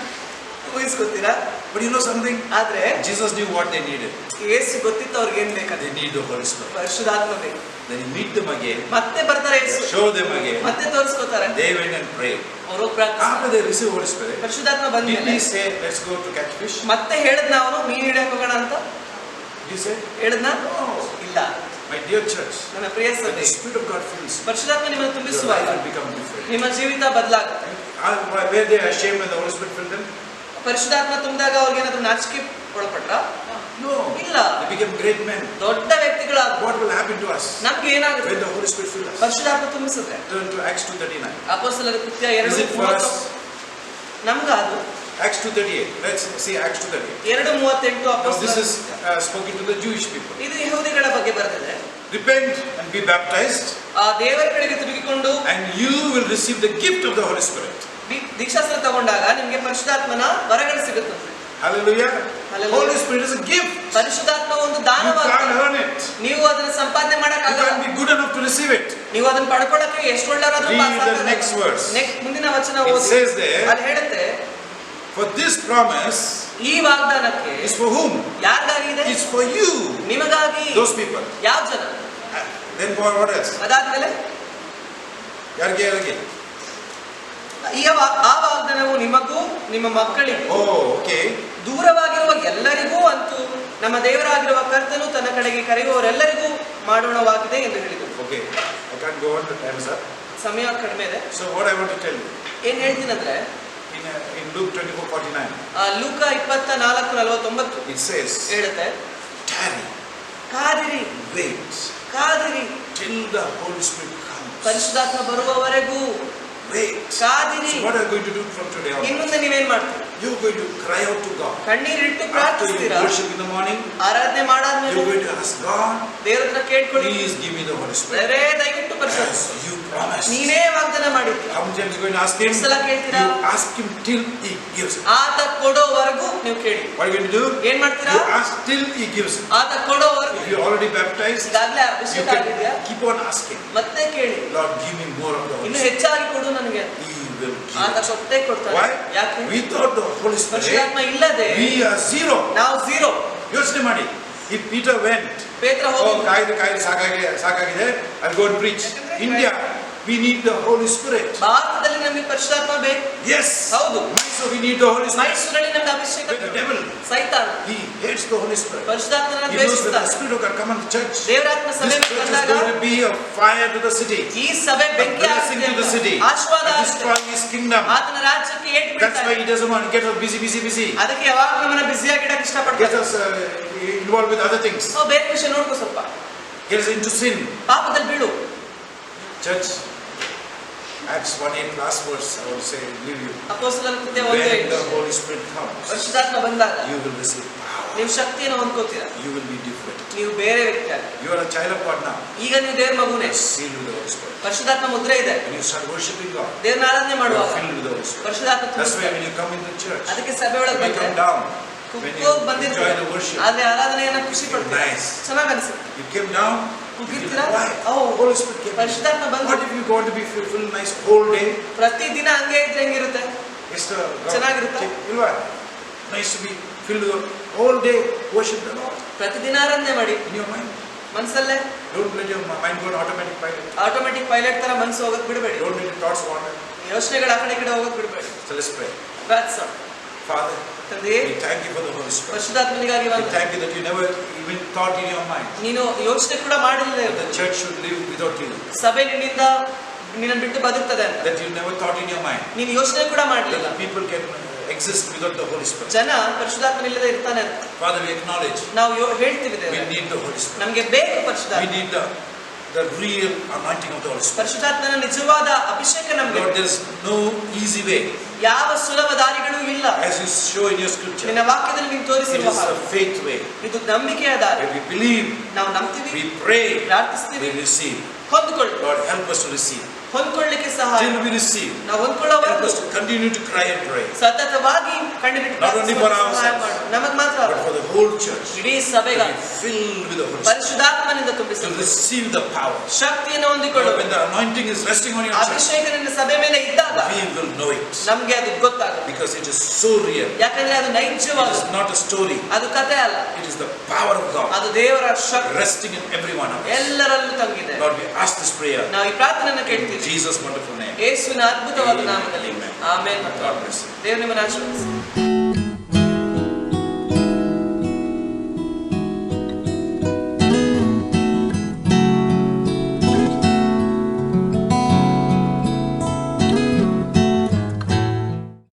ಊಹಿಸ್ಕೊತೀರಾ? But you know something? ಆದ್ರೆ Jesus knew what they needed. ಯೇಸು ಗೊತ್ತಿತ್ತು ಅವ್ರಿಗೆ ಏನ್ ಬೇಕಾದ್ರೆ They need the Holy Spirit. ಪರಿಶುದ್ಧಾತ್ಮ ಬೇಕು. Then he meet them again, ಮತ್ತೆ ಬರ್ತಾರೆ ಯೇಸು, show them again. ಮತ್ತೆ ತೋರಿಸ್ಕೊತಾರೆ. They went and prayed. ಅವರು ಪ್ರಾರ್ಥನೆ After they receive Holy Spirit, ಪರಿಶುದ್ಧಾತ್ಮ did ಬಂದ್ಮೇಲೆ he say, let's go to catch fish? ಮತ್ತೆ ಹೇಳಿದ್ನ ಅವನು ಮೀನ್ ಹಿಡಿಯಕ್ ಹೋಗೋಣ ಅಂತ Did he say? ಹೇಳಿದ್ನ? No. ಇಲ್ಲ. My dear church, ನನ್ನ ಪ್ರಿಯ when ಸಹೋದರಿ, the Spirit of God fills you, ಪರಿಶುದ್ಧಾತ್ಮ ನಿಮ್ಮನ್ನು your ತುಂಬಿಸುವಾಗ life will become different. ನಿಮ್ಮ ಜೀವಿತ ಬದಲಾಗುತ್ತೆ. Were they ashamed when the Holy Spirit filled them? ಪರಿಶುದ್ಧಾತ್ಮ ತುಂಬಿದಾಗ ಅವ್ರಿಗೆ ಏನಾದ್ರು ನಾಚಿಕೆ ಒಳಪಟ್ರ? No. ಇಲ್ಲ. They became great men. ದೊಡ್ಡ ವ್ಯಕ್ತಿಗಳಾದ್ರು. What will happen to us ನಮ್ಗೆ ಏನಾಗುತ್ತೆ when the Holy Spirit fills us? ಪರಿಶುದ್ಧಾತ್ಮ ತುಂಬಿಸುತ್ತೆ. Turn to Acts 2:39. ಅಪೊಸ್ತಲರ ಕೃತ್ಯ Is it for us? 2:38 ನಮ್ಗ ಅದು Acts 2:38. Let's see Acts 2:38. 2:38 Now this ಅಪೊಸ್ತಲರ is spoken to the Jewish people. ಇದು ಯಹೂದಿಗಳ ಬಗ್ಗೆ ಬರೆದಿದೆ. Repent and be baptized, ಆ ದೇವರ ಕಡೆಗೆ ತಿರುಗಿಕೊಂಡು and you will receive the gift of the Holy Spirit. ದೀಕ್ಷಾಸ್ತ್ರ ತಗೊಂಡಾಗ ನಿಮಗೆ ಪರಿಶುದ್ಧಾತ್ಮನ ವರಗಳು ಸಿಗುತ್ತೆ. Hallelujah. Hallelujah. Holy Spirit is a gift. ಪರಿಶುದ್ಧಾತ್ಮ ಒಂದು You ದಾನವಾಗಿದೆ. can't earn it. ನೀವು ಅದನ್ನ ಸಂಪಾದನೆ You ಮಾಡಕ್ಕಾಗಲ್ಲ. can't be good enough to receive it. ನೀವು ಅದನ್ನ ಪಡ್ಕೊಳ್ಳಕ್ಕೆ ಎಷ್ಟು ಒಳ್ಳೆಯವರಾದ್ರೂ Read ಪಾಸ್ the ಆಗಲ್ಲ. next verse. ಮುಂದಿನ ವಚನ It ಓದಿ. says there, ಅಲ್ಲಿ ಹೇಳುತ್ತೆ, for this promise ಈ ವಾಗ್ದಾನಕ್ಕೆ is for whom? ಯಾರಿಗಾಗಿದೆ? It's for you. ನಿಮಗಾಗಿ. Those people. ಯಾವ ಜನ? Then for what else? ಅದಾದ್ಮೇಲೆ ಯಾರಿಗೆ? ಆ ವಾಗ್ದಾನವು ನಿಮಗೂ ನಿಮ್ಮ ಮಕ್ಕಳಿಗೂ Oh, okay. ದೂರವಾಗಿರುವ ಎಲ್ಲರಿಗೂ ಅಂತೂ ನಮ್ಮ ದೇವರಾಗಿರುವ ಕರ್ತನು ತನ್ನ ಕಡೆಗೆ ಕರೆಯುವವರೆಲ್ಲರಿಗೂ ಮಾಡೋಣವಾಗಿದೆ ಎಂದು ಹೇಳಿದರು. Okay. I can't go on, the time is up. ಸಮಯ ಕಡಿಮೆ ಇದೆ. So what I want to tell you, ಏನ್ ಹೇಳ್ತೀನಂದ್ರೆ in Luke 24:49, ಲೂಕ 24:49 it says, ಹೇಳುತ್ತೆ, tarry, ಕಾದಿರಿ wait ಕಾದಿರಿ till the Holy Spirit comes. ಪರಿಶುದ್ಧಾತ್ಮ ಬರುವವರೆಗೂ Wait. ಕಾದಿರಿ. So what are you going to do from today on? ಇನ್ನೊಂದು ನೀವೇನ್ ಮಾಡ್ತೀರಿ? You're going to cry out to God. ಕಣ್ಣೀರಿಟ್ಟು After you ಪ್ರಾರ್ಥಿಸ್ತೀರಾ? worship in the morning, ಆರಾಧನೆ ಮಾಡಾದ್ಮೇಲೆ you're going to ask God, ದೇವರ ಹತ್ರ ಕೇಳ್ಕೊಳ್ಳಿ, please give me the Holy Spirit. ದೇವರೇ ದಯವಿಟ್ಟು ಪರಿಶುದ್ಧ As you promised. ನೀನೇ ವಾಗ್ದಾನ ಮಾಡಿದ್ದಿ. How many times are you going to ask Him? ಎಷ್ಟು ಸಲ ಕೇಳ್ತೀರಾ? You ask Him till He gives it. ಆತ ಕೊಡೋವರೆಗೂ ನೀವು ಕೇಳಿ. What are you going to do? ಏನ್ ಮಾಡ್ತೀರಾ? You ask till He gives it. ಆತ ಕೊಡೋವರೆಗೂ. If you're already baptized, ಈಗಾಗಲೇ you ಅಭಿಷೇಕ can ಆಗಿದೆಯಾ? keep on asking. ಮತ್ತೆ ಕೇಳಿ, Lord, give me more of the Holy ಇನ್ನು Spirit. ಹೆಚ್ಚಾಗಿ ಕೊಡು ನನಗೆ. He will ಆತ give it. ಕೊಟ್ಟೇ ಕೊಡ್ತಾನೆ. Why? ಯಾಕೆ? Without the Holy Spirit, ಪರಿಶುದ್ಧಾತ್ಮ ಇಲ್ಲದೆ we are zero. ನಾವು ಝೀರೋ. ಯೋಚನೆ ಮಾಡಿ. If Peter went, ಪೇತ್ರ oh, ಹೋಗಿ ಕಾಯ್ದೆ ಸಾಕಾಗಿದೆ, I'll go and preach. India, we need the Holy Spirit. ಭಾರತದಲ್ಲಿ ನಮಗೆ ಪರಿಶುದ್ಧಾತ್ಮ ಬೇಕು. Yes. ಹೌದು. Mysore, we need the Holy Spirit. ಮೈಸೂರಲ್ಲಿ ನಮಗೆ ಅಭಿಷೇಕ The devil, ಸೈತಾನ he hates the Holy Spirit. ಪರಿಶುದ್ಧಾತ್ಮನ He knows that the ದ್ವೇಷಿಸ್ತಾನೆ. Spirit of God come on the church. ದೇವರಾತ್ಮ This ಸಭೆಗೆ church is ಬಂದಾಗ going to be a fire to the city. ಈ ಸಭೆ A ಬೆಂಕಿ blessing to the city. ಆಗುತ್ತೆ, ಆಶೀರ್ವಾದ And ಆಗುತ್ತೆ. destroying His kingdom. ಆತನ ರಾಜ್ಯಕ್ಕೆ ಏಟು That's why ಬೀಳ್ತಾರೆ. He doesn't want to get us busy. ಅದಕ್ಕೆ ಯಾವಾಗ ನಮ್ಮನ್ನ ಬ್ಯುಸಿಯಾಗಿಡಕ್ಕೆ Get ಇಷ್ಟಪಡ್ತಾರೆ. us involved with other things. ಬೇರೆ ವಿಷಯ ನೋಡ್ಕೋ ಸ್ವಲ್ಪ. Get us into sin. ಪಾಪದಲ್ಲಿ ಬೀಳು. Church, Acts 1:8, last verse, I want to say, leave you. ಅಪೊಸ್ತಲರ ಕೃತ್ಯ When 1:8 the Holy Spirit comes, ಪರಿಶುದ್ಧಾತ್ಮ ಬಂದಾಗ you will receive power. ನೀವು ಶಕ್ತಿಯನ್ನು ಹೊಂದ್ಕೋತೀರಾ. You will be different. ನೀವು ಬೇರೆ ವ್ಯಕ್ತಿ ಆಗಿ. You are a child of God now. ಈಗ ನೀವು ದೇವರ ಮಗುನೇ. You are sealed with the Holy Spirit. ಪರಿಶುದ್ಧಾತ್ಮ ಮುದ್ರೆ ಇದೆ. When you start worshiping God, ದೇವರನ್ನ ಆರಾಧನೆ you ಮಾಡುವಾಗ are filled with the Holy Spirit. ಪರಿಶುದ್ಧಾತ್ಮ That's why ತುಂಬಿಸ್ತಾರೆ. when you come into church, ಅದಕ್ಕೆ ಸಭೆ ಒಳಗೆ when you ಬಂದ್ರೆ come down, when you ಕುಗ್ಗೋಗಿ enjoy ಬಂದಿರ್ತೀರ. the worship, ಆದ್ರೆ ಆರಾಧನೆಯನ್ನ ಖುಷಿ ಪಡ್ತೀರ. nice. ಚೆನ್ನಾಗಿ ಅನ್ಸುತ್ತೆ. You came down, you feel ಕುಗ್ಗಿರ್ತೀರಾ? why? O, Holy Spirit came. ಪರಿಶುದ್ಧಾತ್ಮ ಬಂದು What if you want to be filled nice whole day? ಪ್ರತಿದಿನ ಹಂಗೆ ಇದ್ರೆ ಹೆಂಗಿರುತ್ತೆ? ಎಷ್ಟು ಚೆನ್ನಾಗಿರುತ್ತಾ? ಇಲ್ವಾ? Nice to be filled with whole day worship the Lord ಪ್ರತಿದಿನ ಆರಾಧನೆ ಮಾಡಿ in your mind. ಮನಸ್ಸಲ್ಲೇ. Don't let your mind go on automatic pilot. Automatic pilot ತರ ಮನಸ್ಸು ಹೋಗಕ್ ಬಿಡಬೇಡಿ. Don't let your thoughts wander. ಯೋಚನೆಗಳು ಆ ಕಡೆ ಈ ಕಡೆ ಹೋಗಕ್ ಬಿಡಬೇಡಿ. So let's pray. ಪ್ರಾರ್ಥಿಸೋಣ. Father, ತಂದೆ, we thank you for the Holy Spirit. ಪರಿಶುದ್ಧಾತ್ಮನಿಗಾಗಿ We ವಂದನೆ. thank you that you never even thought in your mind ನೀನು ಯೋಚನೆ ಕೂಡ ಮಾಡಿಲ್ಲ that the church should live without you. ಸಭೆ ನಿನ್ನ ಬಿಟ್ಟು ಬದುಕ್ತದೆ ಅಂತ. That you never thought in your mind ನೀನು ಯೋಚನೆ ಕೂಡ that ಮಾಡಲಿಲ್ಲ the people can exist without the Holy Spirit. ಜನ ಪರಿಶುದ್ಧಾತ್ಮನಿಲ್ಲದೆ ಇರ್ತಾನೆ ಅಂತ. Father, we acknowledge ನಾವು ಹೇಳ್ತೀವಿ we ದೇವರೇ, need the Holy Spirit. ನಮಗೆ ಬೇಕು We ಪರಿಶುದ್ಧಾತ್ಮ. need the real anointing of the Holy Spirit. ಪರಿಶುದ್ಧಾತ್ಮನ ನಿಜವಾದ ಅಭಿಷೇಕ ನಮಗೆ. Lord, there is no easy way. ಯಾವ ಸುಲಭ ದಾರಿಗಳು ಇಲ್ಲ. As you show in your scripture, ನಿನ್ನ ವಾಕ್ಯದಲ್ಲಿ ನೀನು it ತೋರಿಸಿರುವ is a faith way. ಇದು ನಂಬಿಕೆಯ ದಾರಿ. Where we believe, ನಾವು ನಂಬ್ತೀವಿ, we pray, ಪ್ರಾರ್ಥಿಸ್ತೀವಿ, we receive. ಹೊಂದಿಕೊಳ್ಳಿ. Lord, help us to receive. ಹೊಂದ್ಕೊಳ್ಳಿಕ್ಕೆ ಸಹಾಯ till we receive. ನಾವು Help ಹೊಂದ್ಕೊಳ್ಳೋವರೆಗೂ us to continue to cry and pray. ಸತತವಾಗಿ ಕಣ್ಣೀರಿಟ್ಟು Not only for ಸಹಾಯ ourselves, ಮಾಡು. ನಮಗೆ ಮಾತ್ರ but for the whole church. ಇಡೀ To ಸಭೆಗಾಗಿ be filled with the Holy Spirit. ಪರಿಶುದ್ಧಾತ್ಮನಿಂದ To ತುಂಬಿಸಲು receive the power. ಶಕ್ತಿಯನ್ನು ಹೊಂದಿಕೊಳ್ಳು. When the anointing is resting on your church, ಅಭಿಷೇಕ ನಿನ್ನ ಸಭೆ ಮೇಲೆ ಇದ್ದಾಗ we will know it. ನಮ್ಗೆ ಅದು ಗೊತ್ತಾಗುತ್ತೆ. Because it is so real. ಯಾಕಂದ್ರೆ ಅದು It ನೈಜವಾದ, is not a story. ಅದು ಕಥೆ ಅಲ್ಲ, It is the power of God ಅದು ದೇವರ ಶಕ್ತಿ resting in every one of us. ಎಲ್ಲರಲ್ಲೂ ತಂಗಿದೆ. Lord, we ask this prayer ನಾವು ಈ ಪ್ರಾರ್ಥನೆಯನ್ನು in ಕೇಳ್ತೀವಿ Jesus' wonderful name. ಯೇಸುವಿನ ಅದ್ಭುತವಾದ ನಾಮದಲ್ಲಿ. Amen. Amen. God bless you. ದೇವರು ನಿಮ್ಮನ್ನು ಆಶೀರ್ವದಿಸಲಿ.